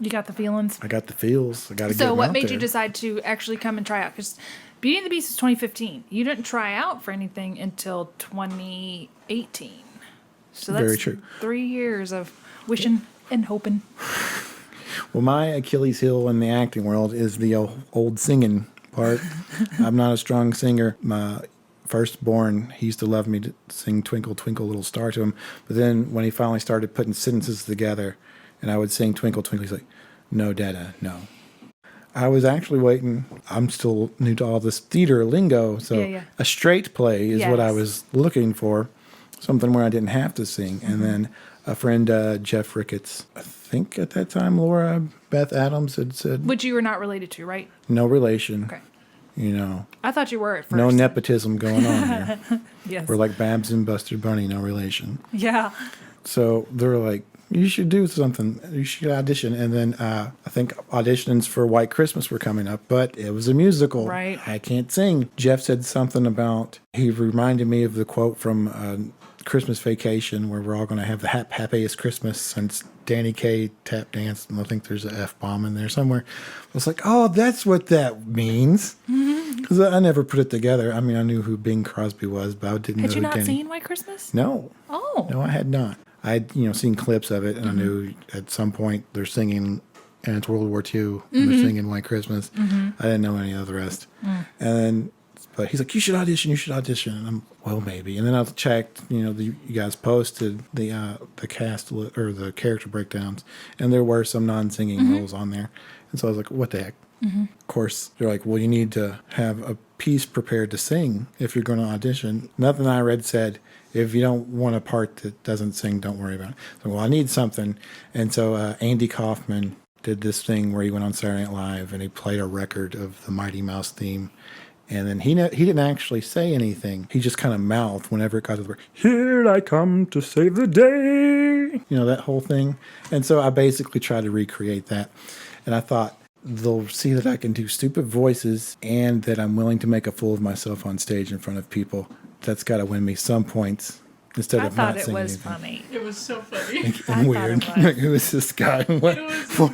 [SPEAKER 1] You got the feelings?
[SPEAKER 3] I got the feels. I got to get them
[SPEAKER 1] So what
[SPEAKER 3] out
[SPEAKER 1] made
[SPEAKER 3] there.
[SPEAKER 1] you decide to actually come and try out? Because Beauty and the Beast is 2015. You didn't try out for anything until 2018. So that's
[SPEAKER 3] Very true.
[SPEAKER 1] 3 years of wishing and hoping.
[SPEAKER 3] Well, my Achilles heel in the acting world is the old singing part. I'm not a strong singer. My firstborn, he used to love me to sing Twinkle, Twinkle, Little Star to him. But then when he finally started putting sentences together and I would sing Twinkle, Twinkle, he's like, no, Dada, no. I was actually waiting. I'm still new to all this theater lingo. So a straight play is what I was looking for, something where I didn't have to sing. And then a friend, Jeff Ricketts, I think at that time, Laura Beth Adams had said.
[SPEAKER 1] Which you were not related to, right?
[SPEAKER 3] No relation.
[SPEAKER 1] Okay.
[SPEAKER 3] You know.
[SPEAKER 1] I thought you were at first.
[SPEAKER 3] No nepotism going on here.
[SPEAKER 1] Yes.
[SPEAKER 3] We're like Babs and Buster Bunny, no relation.
[SPEAKER 1] Yeah.
[SPEAKER 3] So they were like, you should do something. You should audition. And then I think auditions for White Christmas were coming up, but it was a musical.
[SPEAKER 1] Right.
[SPEAKER 3] I can't sing. Jeff said something about, he reminded me of the quote from Christmas Vacation where we're all going to have the happiest Christmas since Danny Kaye tap danced. And I think there's an F-bomb in there somewhere. I was like, oh, that's what that means. Because I never put it together. I mean, I knew who Bing Crosby was, but I didn't know
[SPEAKER 1] Had you
[SPEAKER 3] who
[SPEAKER 1] not
[SPEAKER 3] Danny...
[SPEAKER 1] seen White Christmas?
[SPEAKER 3] No.
[SPEAKER 1] Oh.
[SPEAKER 3] No, I had not. I'd seen clips of it, and I knew at some point they're singing, and it's World War II, and they're singing White Christmas. I didn't know any of the rest. And then, but he's like, you should audition. And I'm, well, maybe. And then I checked, you guys posted the cast or the character breakdowns, and there were some non-singing roles on there. And so I was like, what the heck? Of course, they're like, well, you need to have a piece prepared to sing if you're going to audition. Nothing I read said, if you don't want a part that doesn't sing, don't worry about it. So, well, I need something. And so Andy Kaufman did this thing where he went on Saturday Night Live and he played a record of the Mighty Mouse theme. And then he didn't actually say anything. He just kind of mouthed whenever it got to the word, here I come to save the day. That whole thing. And so I basically tried to recreate that. And I thought, they'll see that I can do stupid voices and that I'm willing to make a fool of myself on stage in front of people. That's got to win me some points instead of not singing anything.
[SPEAKER 1] I thought it was funny.
[SPEAKER 2] It was so funny.
[SPEAKER 3] And weird. Like, who is this guy? What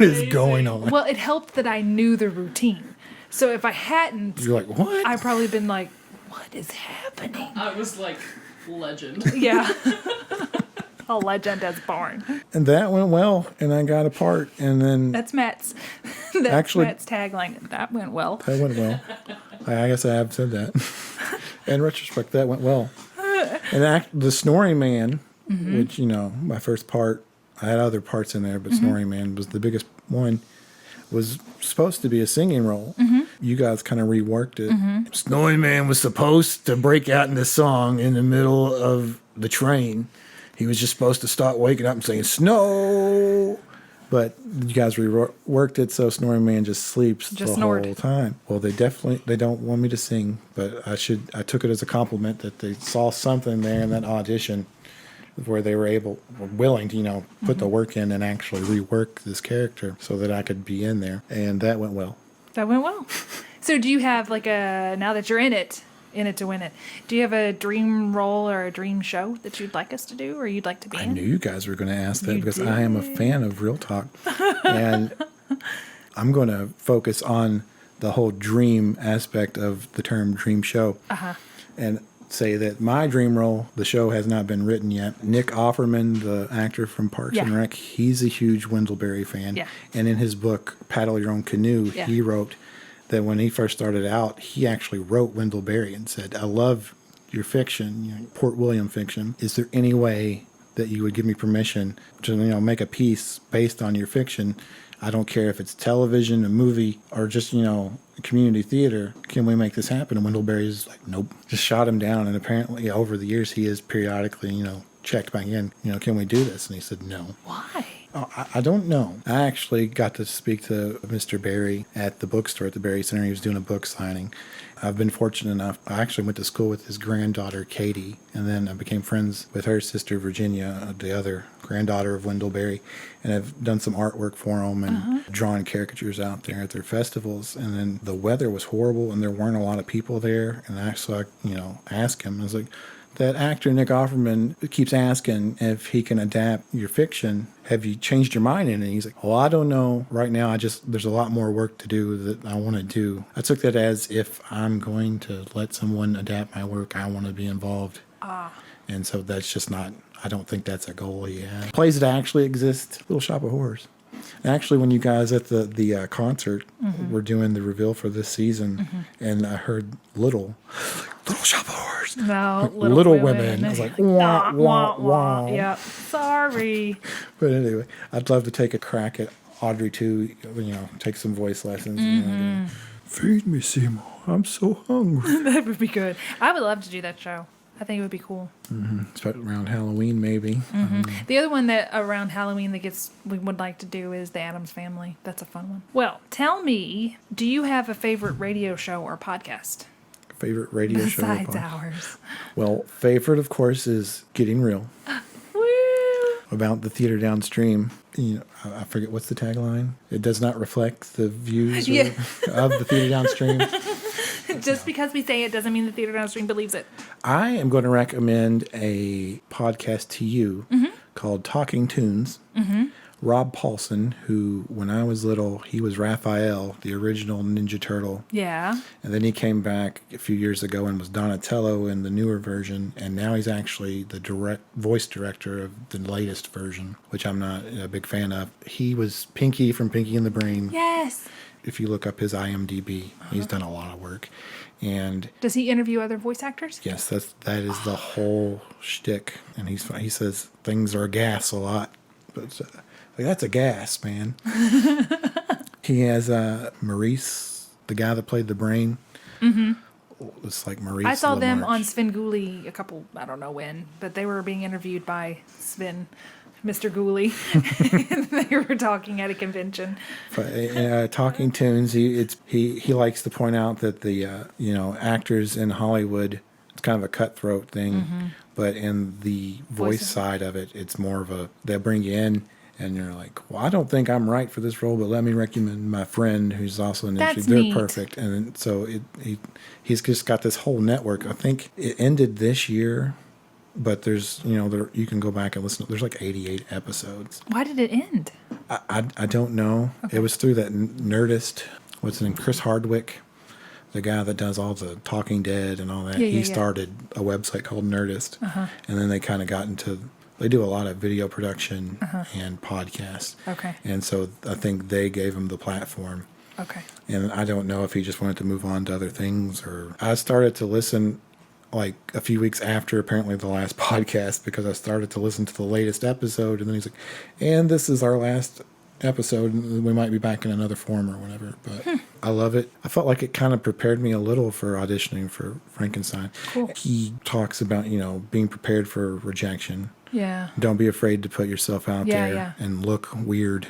[SPEAKER 3] is going on?
[SPEAKER 1] Well, it helped that I knew the routine. So if I hadn't,
[SPEAKER 3] You're like, what?
[SPEAKER 1] I'd probably been like, what is happening?
[SPEAKER 2] I was like, legend.
[SPEAKER 1] Yeah. A legend as born.
[SPEAKER 3] And that went well, and I got a part. And then
[SPEAKER 1] That's Matt's. Matt's tagline. That went well.
[SPEAKER 3] that went well. I guess I have said that. In retrospect, that went well. And the Snoring Man, which, my first part, I had other parts in there, but Snoring Man was the biggest one, was supposed to be a singing role. You guys kind of reworked it. Snoring Man was supposed to break out in the song in the middle of the train. He was just supposed to start waking up and saying, snow. But you guys reworked it so Snoring Man just sleeps the whole time. Well, they don't want me to sing, but I took it as a compliment that they saw something there in that audition where they were willing to, put the work in and actually rework this character so that I could be in there. And that went well.
[SPEAKER 1] That went well. So do you have now that you're in it to win it, do you have a dream role or a dream show that you'd like us to do or you'd like to be in?
[SPEAKER 3] I knew you guys were going to ask that because I am a fan of Real Talk. And I'm going to focus on the whole dream aspect of the term dream show. And say that my dream role, the show has not been written yet. Nick Offerman, the actor from Parks and Rec, he's a huge Wendell Berry fan. Yeah. And in his book, Paddle Your Own Canoe, he wrote that when he first started out, he actually wrote Wendell Berry and said, I love your fiction, Port William fiction. Is there any way that you would give me permission to, make a piece based on your fiction? I don't care if it's television, a movie, or just, community theater. Can we make this happen? And Wendell Berry's like, nope. Just shot him down. And apparently over the years, he has periodically, checked back in, can we do this? And he said, no.
[SPEAKER 1] Why?
[SPEAKER 3] I don't know. I actually got to speak to Mr. Berry at the bookstore at the Berry Center. He was doing a book signing. I've been fortunate enough. I actually went to school with his granddaughter, Katie, and then I became friends with her sister, Virginia, the other granddaughter of Wendell Berry, and I've done some artwork for them and drawn caricatures out there at their festivals. And then the weather was horrible, and there weren't a lot of people there. And I asked him, I was like, that actor Nick Offerman keeps asking if he can adapt your fiction. Have you changed your mind in it? And he's like, well, I don't know. Right now, there's a lot more work to do that I want to do. I took that as if I'm going to let someone adapt my work, I want to be involved. And so that's just not, I don't think that's a goal he has. Plays that actually exist, Little Shop of Horrors. Actually, when you guys at the concert were doing the reveal for this season, and I heard Little Shop of Horrors.
[SPEAKER 1] No,
[SPEAKER 3] Little Women. I was like, wah, wah, wah.
[SPEAKER 1] Yep. Sorry.
[SPEAKER 3] But anyway, I'd love to take a crack at Audrey too, take some voice lessons. Feed me, Seymour. I'm so hungry.
[SPEAKER 1] That would be good. I would love to do that show. I think it would be cool.
[SPEAKER 3] Especially around Halloween, maybe.
[SPEAKER 1] The other one that around Halloween we would like to do is The Addams Family. That's a fun one. Well, tell me, do you have a favorite radio show or podcast?
[SPEAKER 3] Favorite radio show?
[SPEAKER 1] Besides ours.
[SPEAKER 3] Well, favorite, of course, is Getting Real.
[SPEAKER 1] Woo!
[SPEAKER 3] About the Theatre Downstream. I forget what's the tagline. It does not reflect the views of the Theatre Downstream.
[SPEAKER 1] Just because we say it doesn't mean the Theatre Downstream believes it.
[SPEAKER 3] I am going to recommend a podcast to you called Talking Tunes. Rob Paulson, who, when I was little, he was Raphael, the original Ninja Turtle.
[SPEAKER 1] Yeah.
[SPEAKER 3] And then he came back a few years ago and was Donatello in the newer version. And now he's actually the voice director of the latest version, which I'm not a big fan of. He was Pinky from Pinky and the Brain.
[SPEAKER 1] Yes.
[SPEAKER 3] If you look up his IMDb, he's done a lot of work. And
[SPEAKER 1] does he interview other voice actors?
[SPEAKER 3] yes, that is the whole shtick. And he says things are a gas a lot. But that's a gas, man. He has Maurice, the guy that played the brain. It's like Maurice.
[SPEAKER 1] I saw them
[SPEAKER 3] LaMarche.
[SPEAKER 1] on Svengoolie I don't know when, but they were being interviewed by Sven, Mr. Gooley. They were talking at a convention.
[SPEAKER 3] Talking Tunes, he likes to point out that the actors in Hollywood, it's kind of a cutthroat thing, but in the voice side of it, it's more of they'll bring you in. And you're like, well, I don't think I'm right for this role, but let me recommend my friend who's also in the industry. They're perfect. And so he's just got this whole network. I think it ended this year, but there's, you can go back and listen. There's like 88 episodes.
[SPEAKER 1] Why did it end?
[SPEAKER 3] I don't know. Okay. It was through that Nerdist, what's his name, Chris Hardwick, the guy that does all the Talking Dead and all that. He started a website called Nerdist. And then they kind of got into... They do a lot of video production and podcasts. Okay. And so I think they gave him the platform. Okay. And I don't know if he just wanted to move on to other things or... I started to listen like a few weeks after apparently the last podcast because I started to listen to the latest episode. And then he's like, and this is our last episode. We might be back in another form or whatever. But I love it. I felt like it kind of prepared me a little for auditioning for Frankenstein. Cool. He talks about, being prepared for rejection. Yeah. Don't be afraid to put yourself out there and look weird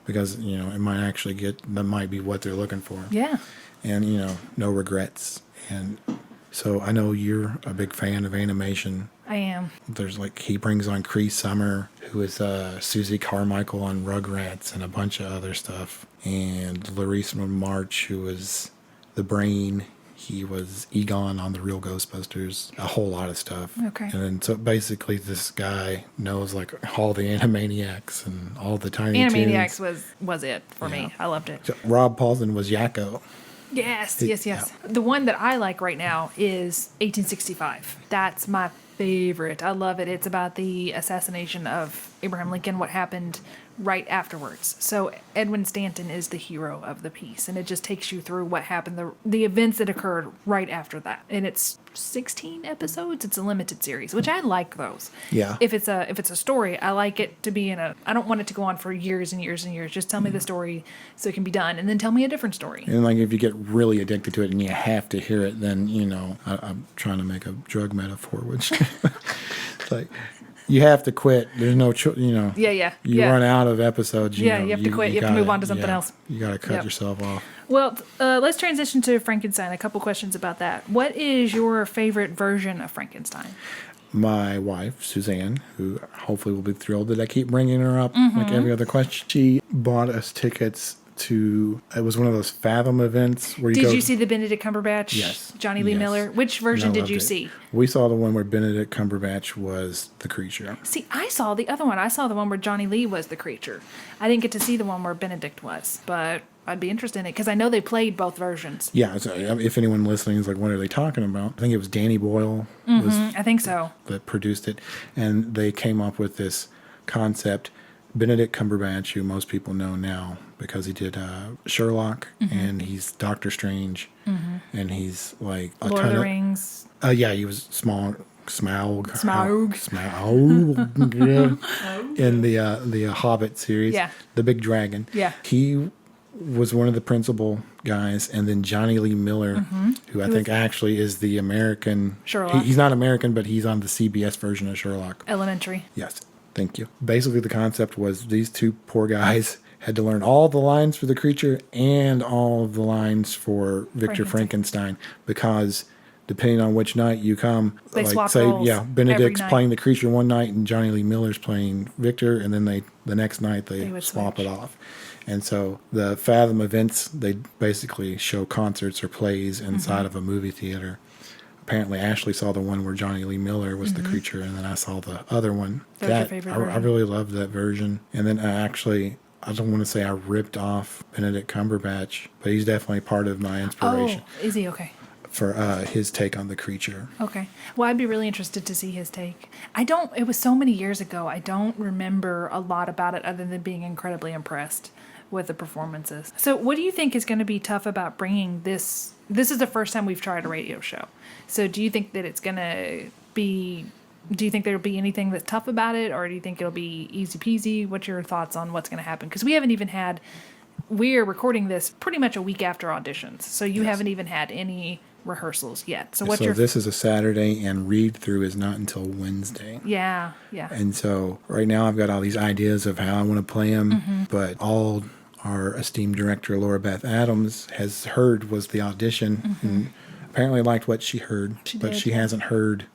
[SPEAKER 3] because, it might actually that might be what they're looking for. Yeah. And, no regrets. And so I know you're a big fan of animation. I am. There's he brings on Cree Summer, who is Susie Carmichael on Rugrats and a bunch of other stuff. And Laurice March, who was the brain. He was Egon on The Real Ghostbusters, a whole lot of stuff. Okay. And then so basically this guy knows all the Animaniacs and all the Tiny Toons.
[SPEAKER 1] Animaniacs was it for me. I loved it.
[SPEAKER 3] So Rob Paulson was Yakko.
[SPEAKER 1] Yes. The one that I like right now is 1865. That's my favorite. I love it. It's about the assassination of Abraham Lincoln, what happened right afterwards. So Edwin Stanton is the hero of the piece, and it just takes you through what happened, the events that occurred right after that. And it's 16 episodes. It's a limited series, which I like those. Yeah. If it's a story, I like it to be I don't want it to go on for years and years and years. Just tell me the story so it can be done, and then tell me a different story.
[SPEAKER 3] And if you get really addicted to it and you have to hear it, then I'm trying to make a drug metaphor, which it's you have to quit. There's no,
[SPEAKER 1] Yeah.
[SPEAKER 3] You run out of episodes.
[SPEAKER 1] You have to quit. You have to move on to something else.
[SPEAKER 3] You got to cut yourself off.
[SPEAKER 1] Well, let's transition to Frankenstein. A couple questions about that. What is your favorite version of Frankenstein?
[SPEAKER 3] My wife, Suzanne, who hopefully will be thrilled that I keep bringing her up like every other question, she bought us tickets to, it was one of those Fathom events where
[SPEAKER 1] Did you see the Benedict Cumberbatch?
[SPEAKER 3] Yes.
[SPEAKER 1] Johnny Lee Miller? Which version did you see?
[SPEAKER 3] We saw the one where Benedict Cumberbatch was the creature.
[SPEAKER 1] See, I saw the other one. I saw the one where Johnny Lee was the creature. I didn't get to see the one where Benedict was, but I'd be interested in it because I know they played both versions.
[SPEAKER 3] Yeah, so if anyone listening is like, what are they talking about? I think it was Danny Boyle
[SPEAKER 1] I think so.
[SPEAKER 3] that produced it, and they came up with this concept. Benedict Cumberbatch, who most people know now because he did Sherlock, and he's Doctor Strange, and he's like a
[SPEAKER 1] Lord of the Rings.
[SPEAKER 3] Yeah, he was Smaug. In the Hobbit series.
[SPEAKER 1] Yeah.
[SPEAKER 3] The big dragon.
[SPEAKER 1] Yeah.
[SPEAKER 3] He was one of the principal guys, and then Johnny Lee Miller, who I think actually is the American
[SPEAKER 1] Sherlock.
[SPEAKER 3] He's not American, but he's on the CBS version of Sherlock.
[SPEAKER 1] Elementary.
[SPEAKER 3] Yes, thank you. Basically, the concept was these two poor guys had to learn all the lines for the creature and all of the lines for Victor Frankenstein because depending on which night you come,
[SPEAKER 1] they swap
[SPEAKER 3] say,
[SPEAKER 1] roles
[SPEAKER 3] Benedict's
[SPEAKER 1] every
[SPEAKER 3] playing the creature one night and Johnny Lee Miller's playing Victor, and then the next night they
[SPEAKER 1] would
[SPEAKER 3] swap
[SPEAKER 1] switch.
[SPEAKER 3] it off. And so the Fathom events, they basically show concerts or plays inside of a movie theater. Apparently, Ashley saw the one where Johnny Lee Miller was the creature, and then I saw the other one.
[SPEAKER 1] That was your favorite
[SPEAKER 3] I
[SPEAKER 1] version?
[SPEAKER 3] really loved that version. And then I don't want to say I ripped off Benedict Cumberbatch, but he's definitely part of my inspiration
[SPEAKER 1] Oh, is he? Okay.
[SPEAKER 3] for his take on the creature.
[SPEAKER 1] Okay. Well, I'd be really interested to see his take. It was so many years ago, I don't remember a lot about it other than being incredibly impressed with the performances. So what do you think is going to be tough about bringing this? This is the first time we've tried a radio show. So do you think that it's going to be, do you think there'll be anything that's tough about it, or do you think it'll be easy peasy? What's your thoughts on what's going to happen? Because we haven't even had, we're recording this pretty much a week after auditions. So you haven't even had any rehearsals yet. So
[SPEAKER 3] This is a Saturday, and read through is not until Wednesday.
[SPEAKER 1] Yeah.
[SPEAKER 3] And so right now I've got all these ideas of how I want to play them, but all our esteemed director Laura Beth Adams has heard was the audition, and apparently liked what she heard, but she hasn't heard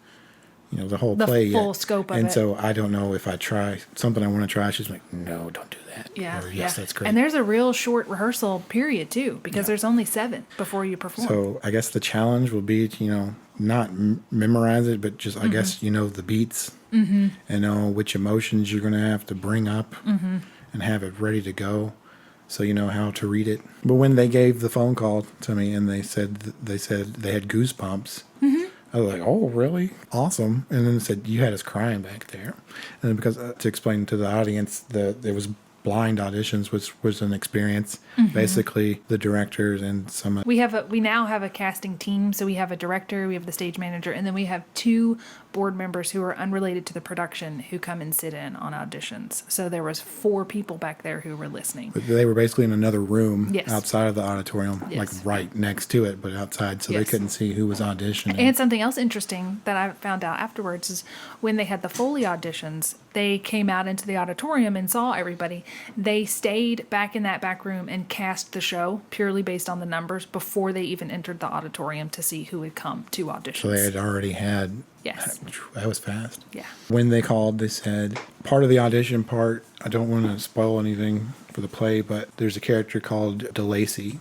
[SPEAKER 3] the whole play yet.
[SPEAKER 1] The full scope of it.
[SPEAKER 3] And so I don't know if I try something I want to try. She's like, no, don't do that.
[SPEAKER 1] Yeah.
[SPEAKER 3] Or, yes, that's great.
[SPEAKER 1] And there's a real short rehearsal period too, because there's only 7 before you perform.
[SPEAKER 3] So I guess the challenge will be to, not memorize it, but just, I guess, the beats and know which emotions you're going to have to bring up and have it ready to go. So you know how to read it. But when they gave the phone call to me and they said they had goosebumps, I was like, oh, really? Awesome. And then they said, you had us crying back there. And then because to explain to the audience, there was blind auditions, which was an experience. Basically, the directors and some...
[SPEAKER 1] We now have a casting team. So we have a director, we have the stage manager, and then we have 2 board members who are unrelated to the production who come and sit in on auditions. So there was 4 people back there who were listening.
[SPEAKER 3] But they were basically in another room
[SPEAKER 1] Yes.
[SPEAKER 3] outside of the auditorium,
[SPEAKER 1] Yes.
[SPEAKER 3] like right next to it, but outside, so they
[SPEAKER 1] Yes.
[SPEAKER 3] couldn't see who was auditioning.
[SPEAKER 1] And something else interesting that I found out afterwards is when they had the Foley auditions, they came out into the auditorium and saw everybody. They stayed back in that back room and cast the show purely based on the numbers before they even entered the auditorium to see who would come to auditions.
[SPEAKER 3] So they had already had...
[SPEAKER 1] Yes.
[SPEAKER 3] That was fast.
[SPEAKER 1] Yeah.
[SPEAKER 3] When they called, they said, part of the audition part, I don't want to spoil anything for the play, but there's a character called DeLacy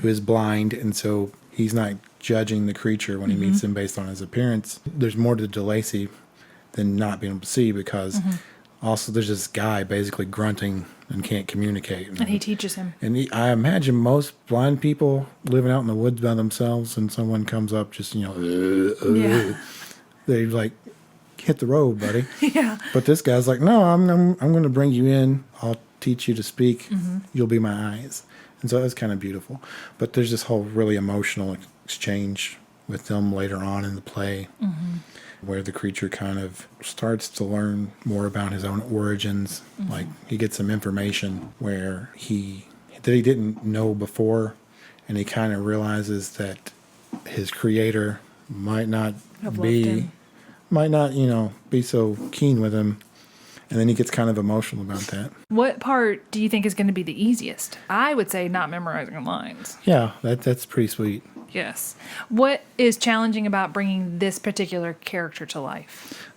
[SPEAKER 3] who is blind, and so he's not judging the creature when he meets him based on his appearance. There's more to DeLacy than not being able to see, because also there's this guy basically grunting and can't communicate.
[SPEAKER 1] And he teaches him.
[SPEAKER 3] And I imagine most blind people living out in the woods by themselves, and someone comes up just,
[SPEAKER 1] Yeah.
[SPEAKER 3] they like hit the road, buddy.
[SPEAKER 1] Yeah.
[SPEAKER 3] But this guy's like, no, I'm going to bring you in. I'll teach you to speak. You'll be my eyes. And so that's kind of beautiful. But there's this whole really emotional exchange with them later on in the play, where the creature kind of starts to learn more about his own origins. Like he gets some information that he didn't know before, and he kind of realizes that his creator might not might not, be so keen with him. And then he gets kind of emotional about that.
[SPEAKER 1] What part do you think is going to be the easiest? I would say not memorizing lines.
[SPEAKER 3] Yeah, that's pretty sweet.
[SPEAKER 1] Yes. What is challenging about bringing this particular character to life?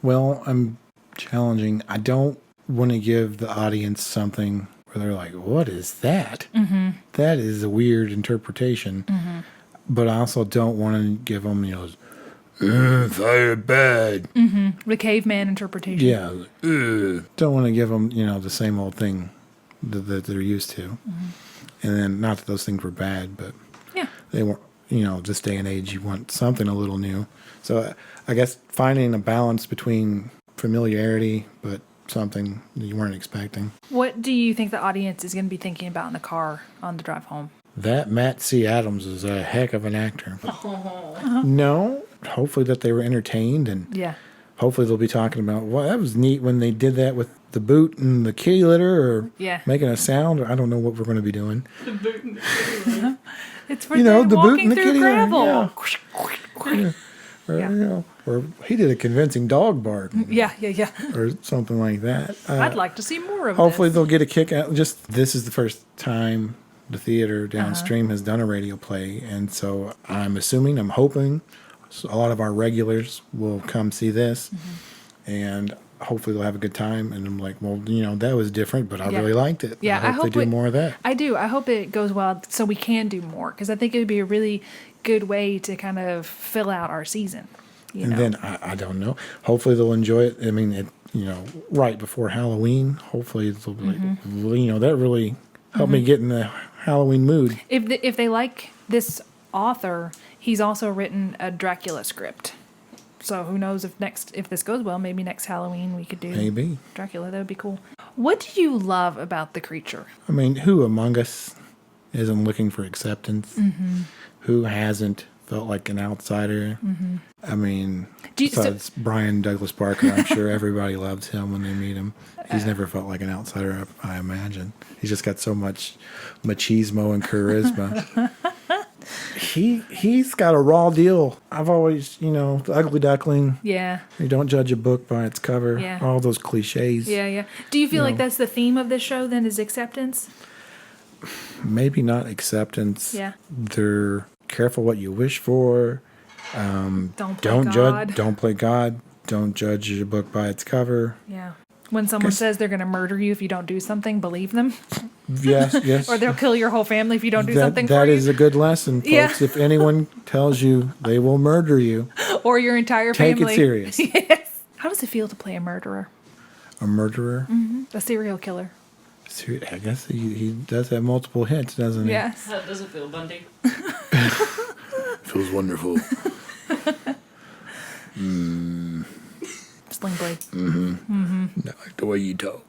[SPEAKER 3] Well, I'm challenging. I don't want to give the audience something where they're like, what is that? Mm-hmm. That is a weird interpretation. Mm-hmm. But I also don't want to give them, fire bad.
[SPEAKER 1] Mm-hmm. The caveman interpretation.
[SPEAKER 3] Yeah. Don't want to give them, the same old thing that they're used to. Mm-hmm. And then, not that those things were bad, but
[SPEAKER 1] yeah,
[SPEAKER 3] they weren't, this day and age, you want something a little new. So I guess finding a balance between familiarity, but something that you weren't expecting.
[SPEAKER 1] What do you think the audience is going to be thinking about in the car on the drive home?
[SPEAKER 3] That Matt C. Adams is a heck of an actor. No, hopefully that they were entertained, and hopefully they'll be talking about, well, that was neat when they did that with the boot and the kitty litter, or making a sound. Or I don't know what we're going to be doing.
[SPEAKER 2] The boot and the kitty litter.
[SPEAKER 1] It's for the boot and the kitty gravel.
[SPEAKER 3] Or he did a convincing dog bark.
[SPEAKER 1] Yeah.
[SPEAKER 3] Or something like that.
[SPEAKER 1] I'd like to see more of
[SPEAKER 3] hopefully
[SPEAKER 1] this.
[SPEAKER 3] They'll get a kick out. This is the first time the Theatre Downstream has done a radio play, and so I'm hoping a lot of our regulars will come see this, and hopefully they'll have a good time. And I'm like, well, that was different, but I really liked it.
[SPEAKER 1] Yeah,
[SPEAKER 3] I hope they do more of that.
[SPEAKER 1] I do. I hope it goes well so we can do more, because I think it would be a really good way to kind of fill out our season.
[SPEAKER 3] Then I don't know. Hopefully they'll enjoy it. I mean, right before Halloween. Hopefully they'll be like, that really helped me get in the Halloween mood.
[SPEAKER 1] If they like this author, he's also written a Dracula script. So who knows if this goes well, maybe next Halloween we could do Dracula. That would be cool. What do you love about the creature?
[SPEAKER 3] I mean, who among us isn't looking for acceptance? Mm-hmm. Who hasn't felt like an outsider? Mm-hmm. I mean, besides Brian Douglas Barker, I'm sure everybody loves him when they meet him. He's never felt like an outsider, I imagine. He's just got so much machismo and charisma. He's got a raw deal. I've always, the ugly duckling.
[SPEAKER 1] Yeah.
[SPEAKER 3] You don't judge a book by its cover.
[SPEAKER 1] Yeah.
[SPEAKER 3] All those cliches.
[SPEAKER 1] Yeah. Do you feel like that's the theme of this show then, is acceptance?
[SPEAKER 3] Maybe not acceptance.
[SPEAKER 1] Yeah.
[SPEAKER 3] They're careful what you wish for.
[SPEAKER 1] Don't
[SPEAKER 3] judge. Don't play God. Don't judge your book by its cover.
[SPEAKER 1] Yeah. When someone says they're going to murder you if you don't do something, believe them.
[SPEAKER 3] Yes.
[SPEAKER 1] Or they'll kill your whole family if you don't do something for you.
[SPEAKER 3] That is a good lesson, folks. Yeah. If anyone tells you they will murder you,
[SPEAKER 1] or your entire family,
[SPEAKER 3] take it serious.
[SPEAKER 1] Yes. How does it feel to play a murderer?
[SPEAKER 3] A murderer?
[SPEAKER 1] Mm-hmm. A serial killer.
[SPEAKER 3] I guess he does have multiple hits, doesn't he?
[SPEAKER 1] Yes.
[SPEAKER 2] How does it feel, Bundy?
[SPEAKER 3] Feels wonderful.
[SPEAKER 1] Sling blade.
[SPEAKER 3] Mm-hmm. Mm-hmm. Not like the way you talk.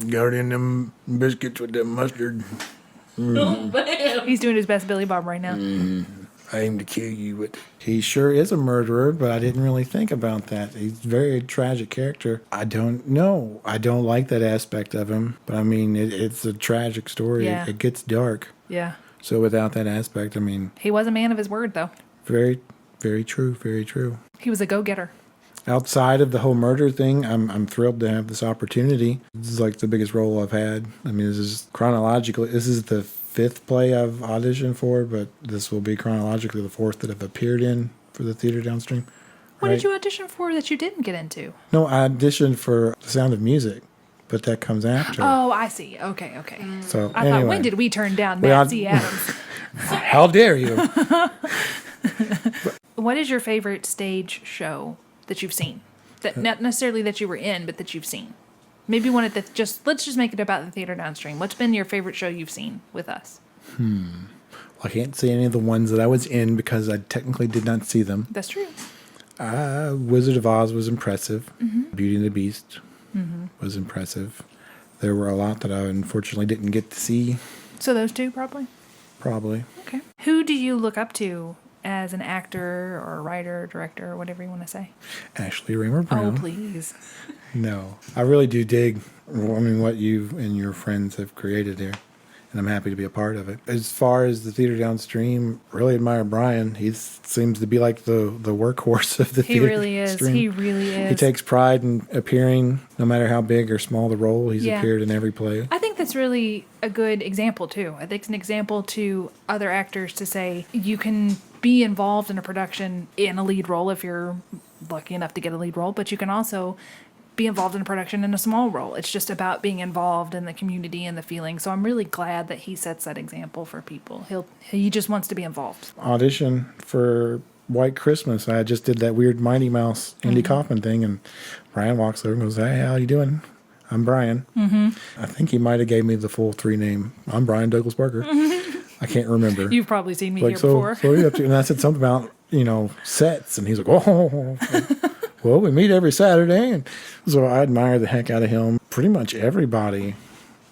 [SPEAKER 3] Got in them biscuits with that mustard.
[SPEAKER 2] Mm-hmm. Oh, bam.
[SPEAKER 1] He's doing his best Billy Bob right now.
[SPEAKER 3] Mm-hmm. I aim to kill you with. He sure is a murderer, but I didn't really think about that. He's a very tragic character. I don't know. I don't like that aspect of him. But I mean, it's a tragic story.
[SPEAKER 1] Yeah.
[SPEAKER 3] It gets dark.
[SPEAKER 1] Yeah.
[SPEAKER 3] So without that aspect, I mean.
[SPEAKER 1] He was a man of his word, though.
[SPEAKER 3] Very, very true. Very true.
[SPEAKER 1] He was a go-getter.
[SPEAKER 3] Outside of the whole murder thing, I'm thrilled to have this opportunity. This is like the biggest role I've had. I mean, this is chronologically, this is the 5th play I've auditioned for, but this will be chronologically the 4th that I've appeared in for the Theatre Downstream.
[SPEAKER 1] What did you audition for that you didn't get into?
[SPEAKER 3] No, I auditioned for The Sound of Music, but that comes after.
[SPEAKER 1] Oh, I see. Okay.
[SPEAKER 3] So
[SPEAKER 1] I thought, when did we turn down Matt C. Adams?
[SPEAKER 3] How dare you?
[SPEAKER 1] What is your favorite stage show that you've seen? That not necessarily that you were in, but that you've seen. Maybe one at the let's just make it about the Theatre Downstream. What's been your favorite show you've seen with us?
[SPEAKER 3] I can't say any of the ones that I was in because I technically did not see them.
[SPEAKER 1] That's true.
[SPEAKER 3] Wizard of Oz was impressive.
[SPEAKER 1] Mm-hmm.
[SPEAKER 3] Beauty and the Beast was impressive. There were a lot that I unfortunately didn't get to see.
[SPEAKER 1] So those two, probably?
[SPEAKER 3] Probably.
[SPEAKER 1] Okay. Who do you look up to as an actor or a writer, director, or whatever you want to say?
[SPEAKER 3] Ashley Raymer-Brown.
[SPEAKER 1] Oh, please.
[SPEAKER 3] No. I really do dig, what you and your friends have created here. and I'm happy to be a part of it. As far as the Theatre Downstream, really admire Brian. He seems to be like the workhorse of the
[SPEAKER 1] He
[SPEAKER 3] Theatre
[SPEAKER 1] really is.
[SPEAKER 3] Downstream.
[SPEAKER 1] He really is.
[SPEAKER 3] He takes pride in appearing, no matter how big or small the role. He's
[SPEAKER 1] Yeah.
[SPEAKER 3] appeared in every play.
[SPEAKER 1] I think that's really a good example, too. I think it's an example to other actors to say you can be involved in a production in a lead role if you're lucky enough to get a lead role, but you can also be involved in a production in a small role. It's just about being involved in the community and the feeling. So I'm really glad that he sets that example for people. He just wants to be involved.
[SPEAKER 3] Audition for White Christmas. I just did that weird Mighty Mouse Andy Kaufman thing, and Brian walks over and goes, "Hey, how you doing? I'm Brian." I think he might have gave me the full 3 name. I'm Brian Douglas Barker. I can't remember.
[SPEAKER 1] You've probably seen me
[SPEAKER 3] Like,
[SPEAKER 1] here
[SPEAKER 3] so
[SPEAKER 1] before.
[SPEAKER 3] what are you up to? And I said something about, sets, and he's like, "Oh, well, we meet every Saturday." And so I admire the heck out of him. Pretty much everybody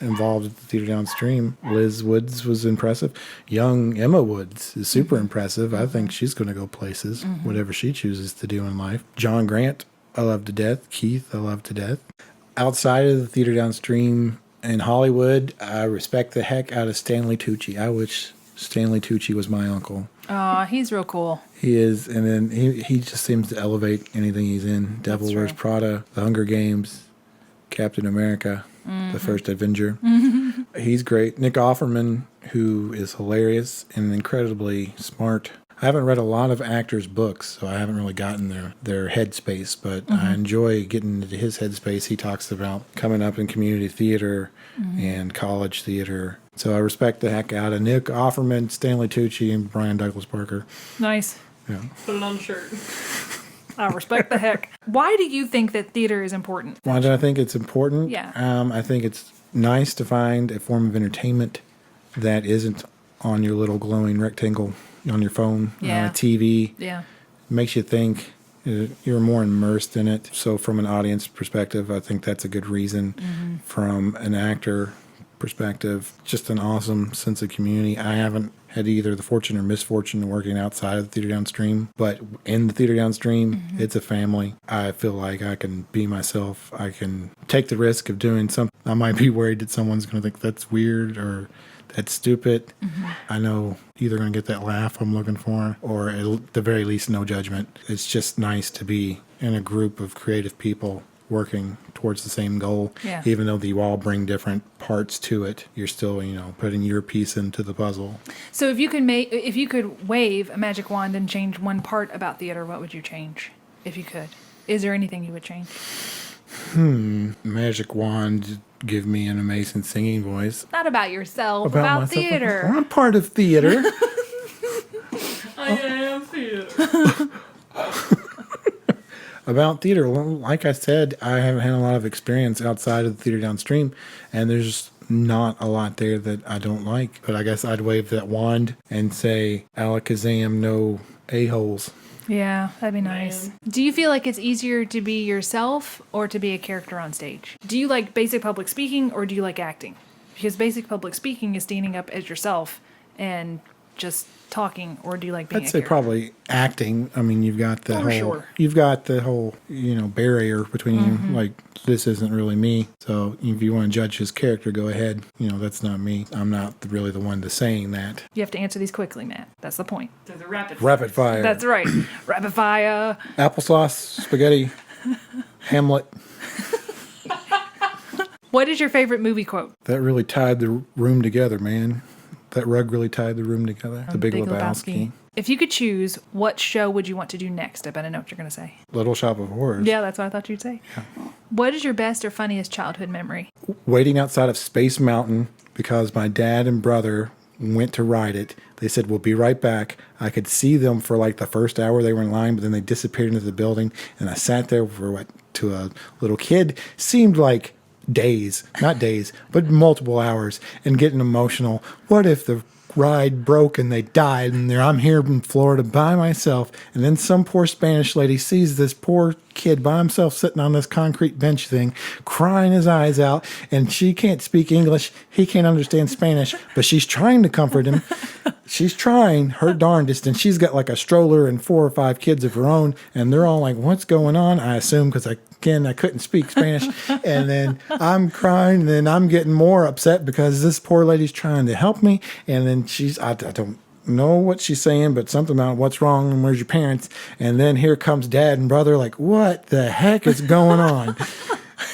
[SPEAKER 3] involved at the Theatre Downstream. Liz Woods was impressive. Young Emma Woods is super impressive. I think she's going to go places, whatever she chooses to do in life. John Grant, I love to death. Keith, I love to death. Outside of the Theatre Downstream in Hollywood, I respect the heck out of Stanley Tucci. I wish Stanley Tucci was my uncle.
[SPEAKER 1] Oh, he's real cool.
[SPEAKER 3] He is, and then he just seems to elevate anything he's in. Devil Wears Prada, The Hunger Games, Captain America, The First Avenger. He's great. Nick Offerman, who is hilarious and incredibly smart. I haven't read a lot of actors' books, so I haven't really gotten their headspace, but I enjoy getting into his headspace. He talks about coming up in community theater and college theater. So I respect the heck out of Nick Offerman, Stanley Tucci, and Brian Douglas Barker.
[SPEAKER 1] Nice.
[SPEAKER 3] Yeah.
[SPEAKER 2] Put it on the shirt.
[SPEAKER 1] I respect the heck. Why do you think that theater is important?
[SPEAKER 3] Why do I think it's important?
[SPEAKER 1] Yeah.
[SPEAKER 3] I think it's nice to find a form of entertainment that isn't on your little glowing rectangle on your phone, on
[SPEAKER 1] Yeah.
[SPEAKER 3] a TV.
[SPEAKER 1] Yeah.
[SPEAKER 3] It makes you think. You're more immersed in it. So from an audience perspective, I think that's a good reason. From an actor perspective, just an awesome sense of community. I haven't had either the fortune or misfortune of working outside of the Theatre Downstream, but in the Theatre Downstream, it's a family. I feel like I can be myself. I can take the risk of doing something. I might be worried that someone's going to think that's weird or that's stupid. I know either going to get that laugh I'm looking for, or at the very least, no judgment. It's just nice to be in a group of creative people working towards the same goal.
[SPEAKER 1] Yeah.
[SPEAKER 3] Even though you all bring different parts to it, you're still, putting your piece into the puzzle.
[SPEAKER 1] So if you could wave a magic wand and change one part about theater, what would you change? If you could. Is there anything you would change?
[SPEAKER 3] Magic wand give me an amazing singing voice.
[SPEAKER 1] Not about yourself, about
[SPEAKER 3] myself.
[SPEAKER 1] theater.
[SPEAKER 3] I'm part of theater.
[SPEAKER 2] I am theater.
[SPEAKER 3] About theater, well, like I said, I haven't had a lot of experience outside of the Theatre Downstream, and there's not a lot there that I don't like. But I guess I'd wave that wand and say, Alakazam, no a-holes.
[SPEAKER 1] Yeah, that'd be nice. Do you feel like it's easier to be yourself or to be a character on stage? Do you like basic public speaking or do you like acting? Because basic public speaking is standing up as yourself and just talking, or do you like being
[SPEAKER 3] I'd
[SPEAKER 1] a
[SPEAKER 3] say
[SPEAKER 1] character?
[SPEAKER 3] probably acting. I mean, you've got the whole barrier between you. Like, this isn't really me. So if you want to judge his character, go ahead. That's not me. I'm not really the one to saying that.
[SPEAKER 1] You have to answer these quickly, Matt. That's the point.
[SPEAKER 2] They're the rapid
[SPEAKER 3] Fire.
[SPEAKER 1] That's right. Rapid fire.
[SPEAKER 3] Applesauce, spaghetti, Hamlet.
[SPEAKER 1] What is your favorite movie quote?
[SPEAKER 3] That really tied the room together, man. That rug really tied the room together. The Big Lebowski.
[SPEAKER 1] If you could choose, what show would you want to do next? I bet I know what you're going to say.
[SPEAKER 3] Little Shop of Horrors.
[SPEAKER 1] Yeah, that's what I thought you'd say.
[SPEAKER 3] Yeah.
[SPEAKER 1] What is your best or funniest childhood memory?
[SPEAKER 3] Waiting outside of Space Mountain because my dad and brother went to ride it. They said, we'll be right back. I could see them for like the first hour they were in line, but then they disappeared into the building. And I sat there for to a little kid, seemed like not days, but multiple hours, and getting emotional. What if the ride broke and they died, and I'm here in Florida by myself, and then some poor Spanish lady sees this poor kid by himself sitting on this concrete bench thing, crying his eyes out, and she can't speak English, he can't understand Spanish, but she's trying to comfort him. she's trying her darndest, and she's got like a stroller and 4 or 5 kids of her own, and they're all like, what's going on? I assume because I couldn't speak Spanish. And then I'm crying, and then I'm getting more upset because this poor lady's trying to help me. And then I don't know what she's saying, but something about what's wrong and where's your parents. And then here comes dad and brother like, what the heck is going on?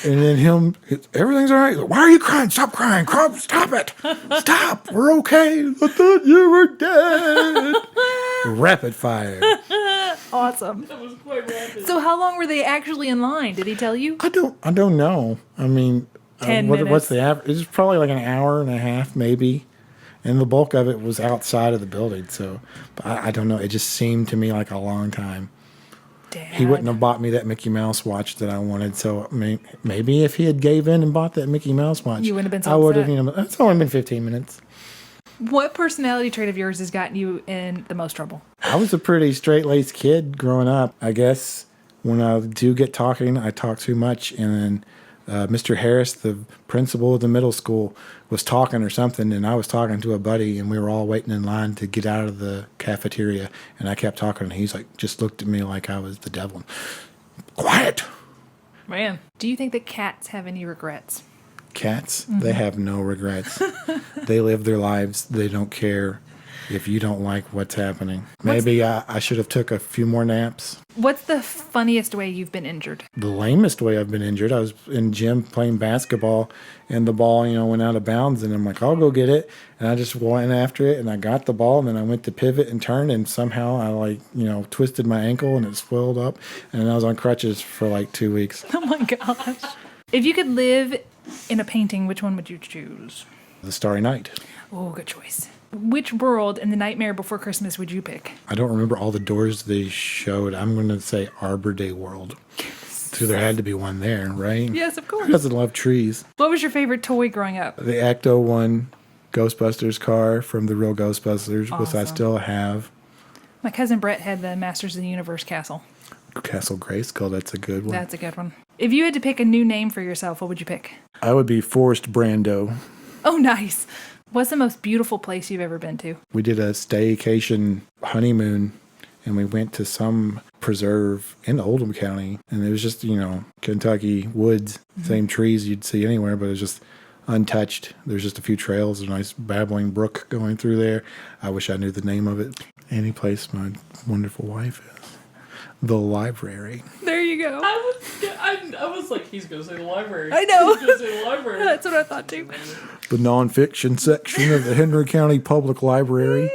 [SPEAKER 3] And then everything's all right. Why are you crying? Stop crying. Stop it. Stop. We're okay. I thought you were dead. Rapid fire.
[SPEAKER 1] Awesome.
[SPEAKER 2] That was quite rapid.
[SPEAKER 1] So how long were they actually in line? Did he tell you?
[SPEAKER 3] I don't know. I mean,
[SPEAKER 1] 10
[SPEAKER 3] what's
[SPEAKER 1] minutes.
[SPEAKER 3] the average? It's probably like an hour and a half, maybe. And the bulk of it was outside of the building. So but I don't know. It just seemed to me like a long time.
[SPEAKER 1] Dad.
[SPEAKER 3] He wouldn't have bought me that Mickey Mouse watch that I wanted. So maybe if he had gave in and bought that Mickey Mouse watch,
[SPEAKER 1] you wouldn't have been so
[SPEAKER 3] I would have.
[SPEAKER 1] upset.
[SPEAKER 3] It's only been 15 minutes.
[SPEAKER 1] What personality trait of yours has gotten you in the most trouble?
[SPEAKER 3] I was a pretty straight-laced kid growing up. I guess when I do get talking, I talk too much. And then Mr. Harris, the principal of the middle school, was talking or something, and I was talking to a buddy, and we were all waiting in line to get out of the cafeteria. And I kept talking, and he's like, just looked at me like I was the devil. Quiet!
[SPEAKER 1] Man. Do you think that cats have any regrets?
[SPEAKER 3] Cats, they have no regrets. They live their lives. They don't care if you don't like what's happening. Maybe I should have took a few more naps.
[SPEAKER 1] What's the funniest way you've been injured?
[SPEAKER 3] The lamest way I've been injured, I was in gym playing basketball, and the ball, went out of bounds, and I'm like, I'll go get it. And I just went after it, and I got the ball, and then I went to pivot and turn, and somehow I twisted my ankle, and it swelled up, and I was on crutches for like 2 weeks.
[SPEAKER 1] Oh my gosh. If you could live in a painting, which one would you choose?
[SPEAKER 3] The Starry Night.
[SPEAKER 1] Oh, good choice. Which world in The Nightmare Before Christmas would you pick?
[SPEAKER 3] I don't remember all the doors they showed. I'm going to say Arbor Day World. So there had to be one there, right?
[SPEAKER 1] Yes, of course.
[SPEAKER 3] Who doesn't love trees?
[SPEAKER 1] What was your favorite toy growing up?
[SPEAKER 3] The Ecto one Ghostbusters car from the real Ghostbusters, which I
[SPEAKER 1] Awesome.
[SPEAKER 3] still have.
[SPEAKER 1] My cousin Brett had the Masters of the Universe castle.
[SPEAKER 3] Castle Grayskull, that's a good one.
[SPEAKER 1] That's a good one. If you had to pick a new name for yourself, what would you pick?
[SPEAKER 3] I would be Forrest Brando.
[SPEAKER 1] Oh, nice. What's the most beautiful place you've ever been to?
[SPEAKER 3] We did a staycation honeymoon, and we went to some preserve in Oldham County, and it was just, Kentucky woods, same trees you'd see anywhere, but it was just untouched. There's just a few trails, a nice babbling brook going through there. I wish I knew the name of it. Any place my wonderful wife is. The library.
[SPEAKER 1] There you go.
[SPEAKER 2] I was like, he's going to say the library.
[SPEAKER 1] I know.
[SPEAKER 2] He's going to say the library.
[SPEAKER 1] That's what I thought too.
[SPEAKER 3] The nonfiction section of the Henry County Public Library.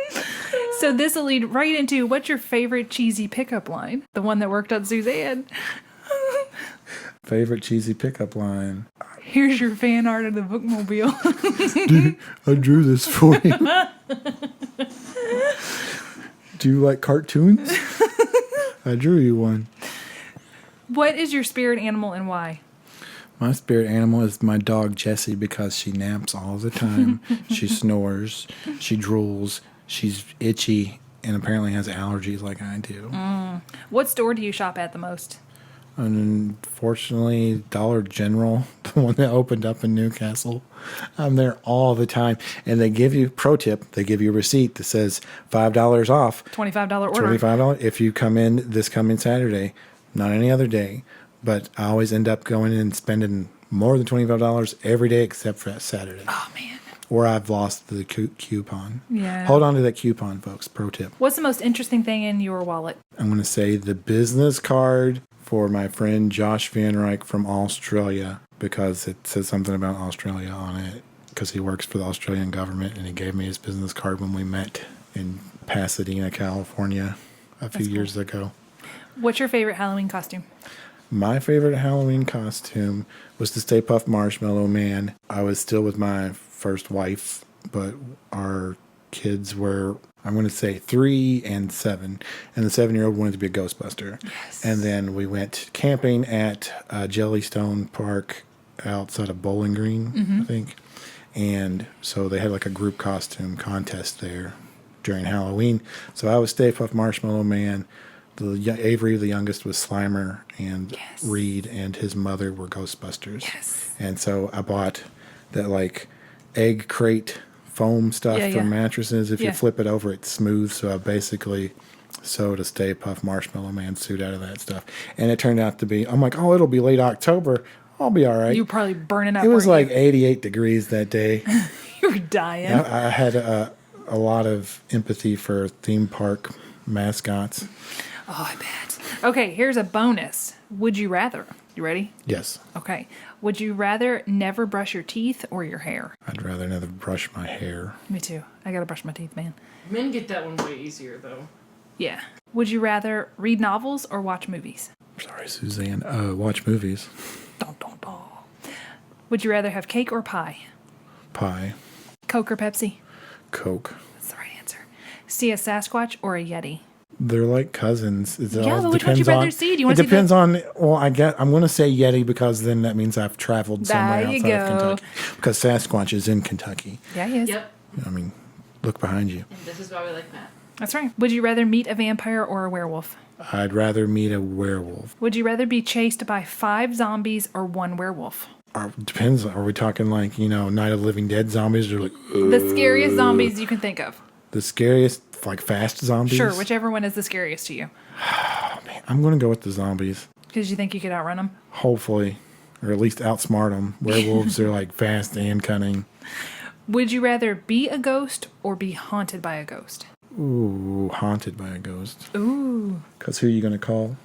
[SPEAKER 1] So this will lead right into, what's your favorite cheesy pickup line? The one that worked on Suzanne.
[SPEAKER 3] Favorite cheesy pickup line.
[SPEAKER 1] Here's your fan art of the bookmobile.
[SPEAKER 3] I drew this for you. Do you like cartoons? I drew you one.
[SPEAKER 1] What is your spirit animal and why?
[SPEAKER 3] My spirit animal is my dog Jessie because she naps all the time. She snores. She drools. She's itchy and apparently has allergies like I do.
[SPEAKER 1] What store do you shop at the most?
[SPEAKER 3] Unfortunately, Dollar General, the one that opened up in Newcastle. I'm there all the time. And they give you, pro tip, they give you a receipt that says $5 off.
[SPEAKER 1] $25 order.
[SPEAKER 3] $25 if you come in this coming Saturday, not any other day. But I always end up going in and spending more than $25 every day except for that Saturday.
[SPEAKER 1] Oh, man.
[SPEAKER 3] Or I've lost the coupon.
[SPEAKER 1] Yeah.
[SPEAKER 3] Hold on to that coupon, folks. Pro tip.
[SPEAKER 1] What's the most interesting thing in your wallet?
[SPEAKER 3] I'm going to say the business card for my friend Josh Van Ryck from Australia because it says something about Australia on it because he works for the Australian government and he gave me his business card when we met in Pasadena, California a few years ago.
[SPEAKER 1] What's your favorite Halloween costume?
[SPEAKER 3] My favorite Halloween costume was the Stay Puft Marshmallow Man. I was still with my first wife, but our kids were, I'm going to say 3 and 7. And the 7-year-old wanted to be a Ghostbuster.
[SPEAKER 1] Yes.
[SPEAKER 3] And then we went camping at Jellystone Park outside of Bowling Green, I think. And so they had like a group costume contest there during Halloween. So I was Stay Puft Marshmallow Man. Avery, the youngest, was Slimer, and Reed and his mother were Ghostbusters.
[SPEAKER 1] Yes.
[SPEAKER 3] And so I bought that like egg crate foam stuff
[SPEAKER 1] Yeah,
[SPEAKER 3] for
[SPEAKER 1] yeah.
[SPEAKER 3] mattresses. If
[SPEAKER 1] Yeah.
[SPEAKER 3] you flip it over, it's smooth. So I basically sewed a Stay Puft Marshmallow Man suit out of that stuff. And it turned out to be, I'm like, oh, it'll be late October. I'll be all right.
[SPEAKER 1] You were probably burning up.
[SPEAKER 3] It was
[SPEAKER 1] weren't
[SPEAKER 3] like 88 degrees that day.
[SPEAKER 1] you were dying.
[SPEAKER 3] I had a lot of empathy for theme park mascots.
[SPEAKER 1] Oh, I bet. Okay, here's a bonus. Would you rather? You ready?
[SPEAKER 3] Yes.
[SPEAKER 1] Okay. Would you rather never brush your teeth or your hair?
[SPEAKER 3] I'd rather never brush my hair.
[SPEAKER 1] Me too. I gotta brush my teeth, man.
[SPEAKER 2] Men get that one way easier, though.
[SPEAKER 1] Yeah. Would you rather read novels or watch movies?
[SPEAKER 3] Sorry, Suzanne. Watch movies.
[SPEAKER 1] Dun, dun, dun. Would you rather have cake or pie?
[SPEAKER 3] Pie.
[SPEAKER 1] Coke or Pepsi?
[SPEAKER 3] Coke.
[SPEAKER 1] That's the right answer. See a Sasquatch or a Yeti?
[SPEAKER 3] They're like cousins.
[SPEAKER 1] Yeah, but which would you rather see? Do you want
[SPEAKER 3] it
[SPEAKER 1] to see
[SPEAKER 3] depends on. Well, I'm going to say Yeti because then that means I've traveled somewhere
[SPEAKER 1] There you
[SPEAKER 3] outside of
[SPEAKER 1] go.
[SPEAKER 3] Kentucky. Because Sasquatch is in Kentucky.
[SPEAKER 1] Yeah, he is.
[SPEAKER 2] Yep.
[SPEAKER 3] I mean, look behind you.
[SPEAKER 2] And this is why we like Matt.
[SPEAKER 1] That's right. Would you rather meet a vampire or a werewolf?
[SPEAKER 3] I'd rather meet a werewolf.
[SPEAKER 1] Would you rather be chased by 5 zombies or 1 werewolf?
[SPEAKER 3] Depends. Are we talking like, Night of the Living Dead zombies? Or like
[SPEAKER 1] The scariest zombies you can think of.
[SPEAKER 3] the scariest, like fast zombies?
[SPEAKER 1] Sure, whichever one is the scariest to you.
[SPEAKER 3] Man, I'm going to go with the zombies.
[SPEAKER 1] Because you think you could outrun them?
[SPEAKER 3] Hopefully. Or at least outsmart them. Werewolves are like fast and cunning.
[SPEAKER 1] Would you rather be a ghost or be haunted by a ghost?
[SPEAKER 3] Ooh, haunted by a ghost.
[SPEAKER 1] Ooh.
[SPEAKER 3] Because who are you going to call?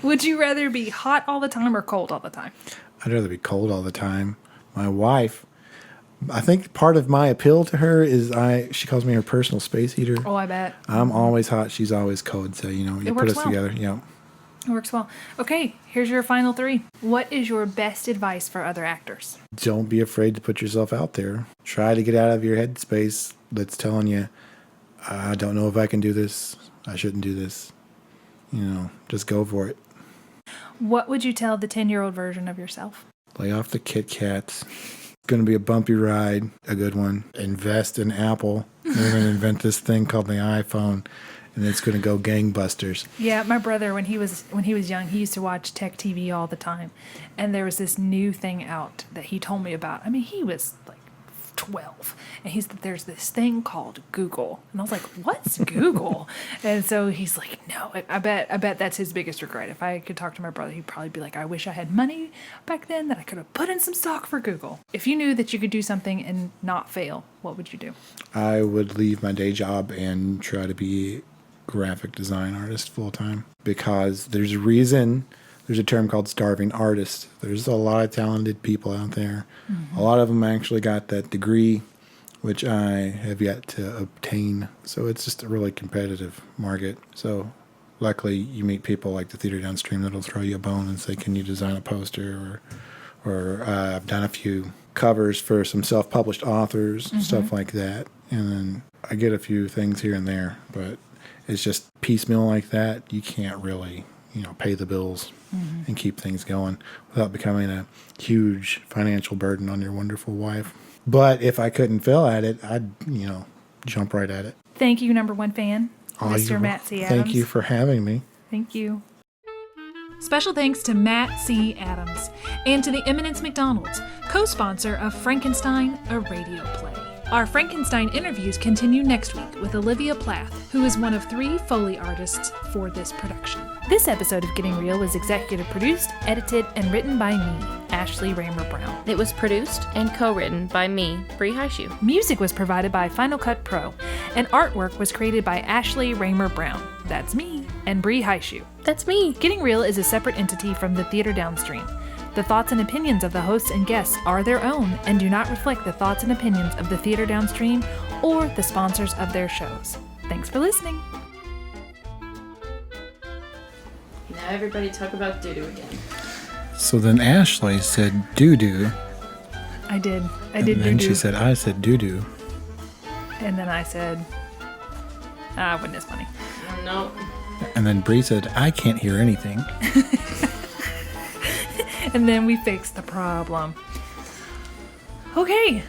[SPEAKER 1] Would you rather be hot all the time or cold all the time?
[SPEAKER 3] I'd rather be cold all the time. My wife, I think part of my appeal to her is she calls me her personal space heater.
[SPEAKER 1] Oh, I bet.
[SPEAKER 3] I'm always hot. She's always cold. So, you
[SPEAKER 1] It
[SPEAKER 3] put
[SPEAKER 1] works
[SPEAKER 3] us
[SPEAKER 1] well.
[SPEAKER 3] together. Yeah.
[SPEAKER 1] It works well. Okay, here's your final 3. What is your best advice for other actors?
[SPEAKER 3] Don't be afraid to put yourself out there. Try to get out of your headspace that's telling you, I don't know if I can do this. I shouldn't do this. Just go for it.
[SPEAKER 1] What would you tell the 10-year-old version of yourself?
[SPEAKER 3] Lay off the Kit Kats. It's going to be a bumpy ride, a good one. Invest in Apple. They're going to invent this thing called the iPhone, and it's going to go gangbusters.
[SPEAKER 1] Yeah, my brother, when he was young, he used to watch Tech TV all the time, and there was this new thing out that he told me about. I mean, he was like 12, and he said there's this thing called Google, and I was like, "What's Google?" And so he's like, "No, I bet that's his biggest regret. If I could talk to my brother, he'd probably be like, I wish I had money back then that I could have put in some stock for Google. If you knew that you could do something and not fail, what would you do?"
[SPEAKER 3] I would leave my day job and try to be graphic design artist full time, because there's a term called starving artist. There's a lot of talented people out there. Mm-hmm. A lot of them actually got that degree, which I have yet to obtain. So it's just a really competitive market. So luckily you meet people like the Theatre Downstream that'll throw you a bone and say, can you design a poster? Or I've done a few covers for some self-published authors, stuff like that. And then I get a few things here and there, but it's just piecemeal like that. You can't really, pay the bills and keep things going without becoming a huge financial burden on your wonderful wife. But if I couldn't fail at it, I'd, jump right at it.
[SPEAKER 1] Thank you, number 1 fan,
[SPEAKER 3] Oh,
[SPEAKER 1] Mr. Matt C. Adams.
[SPEAKER 3] Thank you for having me.
[SPEAKER 1] Thank you. Special thanks to Matt C. Adams and to the Eminence McDonald's, co-sponsor of Frankenstein, a radio play. Our Frankenstein interviews continue next week with Olivia Plath, who is one of 3 Foley artists for this production. This episode of Getting Real was executive produced, edited, and written by me, Ashley Raymer-Brown.
[SPEAKER 4] It was produced and co-written by me, Bree Heightchew.
[SPEAKER 1] Music was provided by Final Cut Pro, and artwork was created by Ashley Raymer-Brown. That's me, and Bree Heightchew.
[SPEAKER 4] That's me.
[SPEAKER 1] Getting Real is a separate entity from the Theatre Downstream. The thoughts and opinions of the hosts and guests are their own and do not reflect the thoughts and opinions of the Theatre Downstream or the sponsors of their shows. Thanks for listening.
[SPEAKER 2] Now everybody talk about doo-doo again.
[SPEAKER 3] So then Ashley said doo-doo.
[SPEAKER 1] I did.
[SPEAKER 3] And then
[SPEAKER 1] doo-doo.
[SPEAKER 3] she said, I said doo-doo.
[SPEAKER 1] And then I said, wasn't as funny.
[SPEAKER 2] No.
[SPEAKER 3] And then Bree said, I can't hear anything.
[SPEAKER 1] And then we fixed the problem. Okay,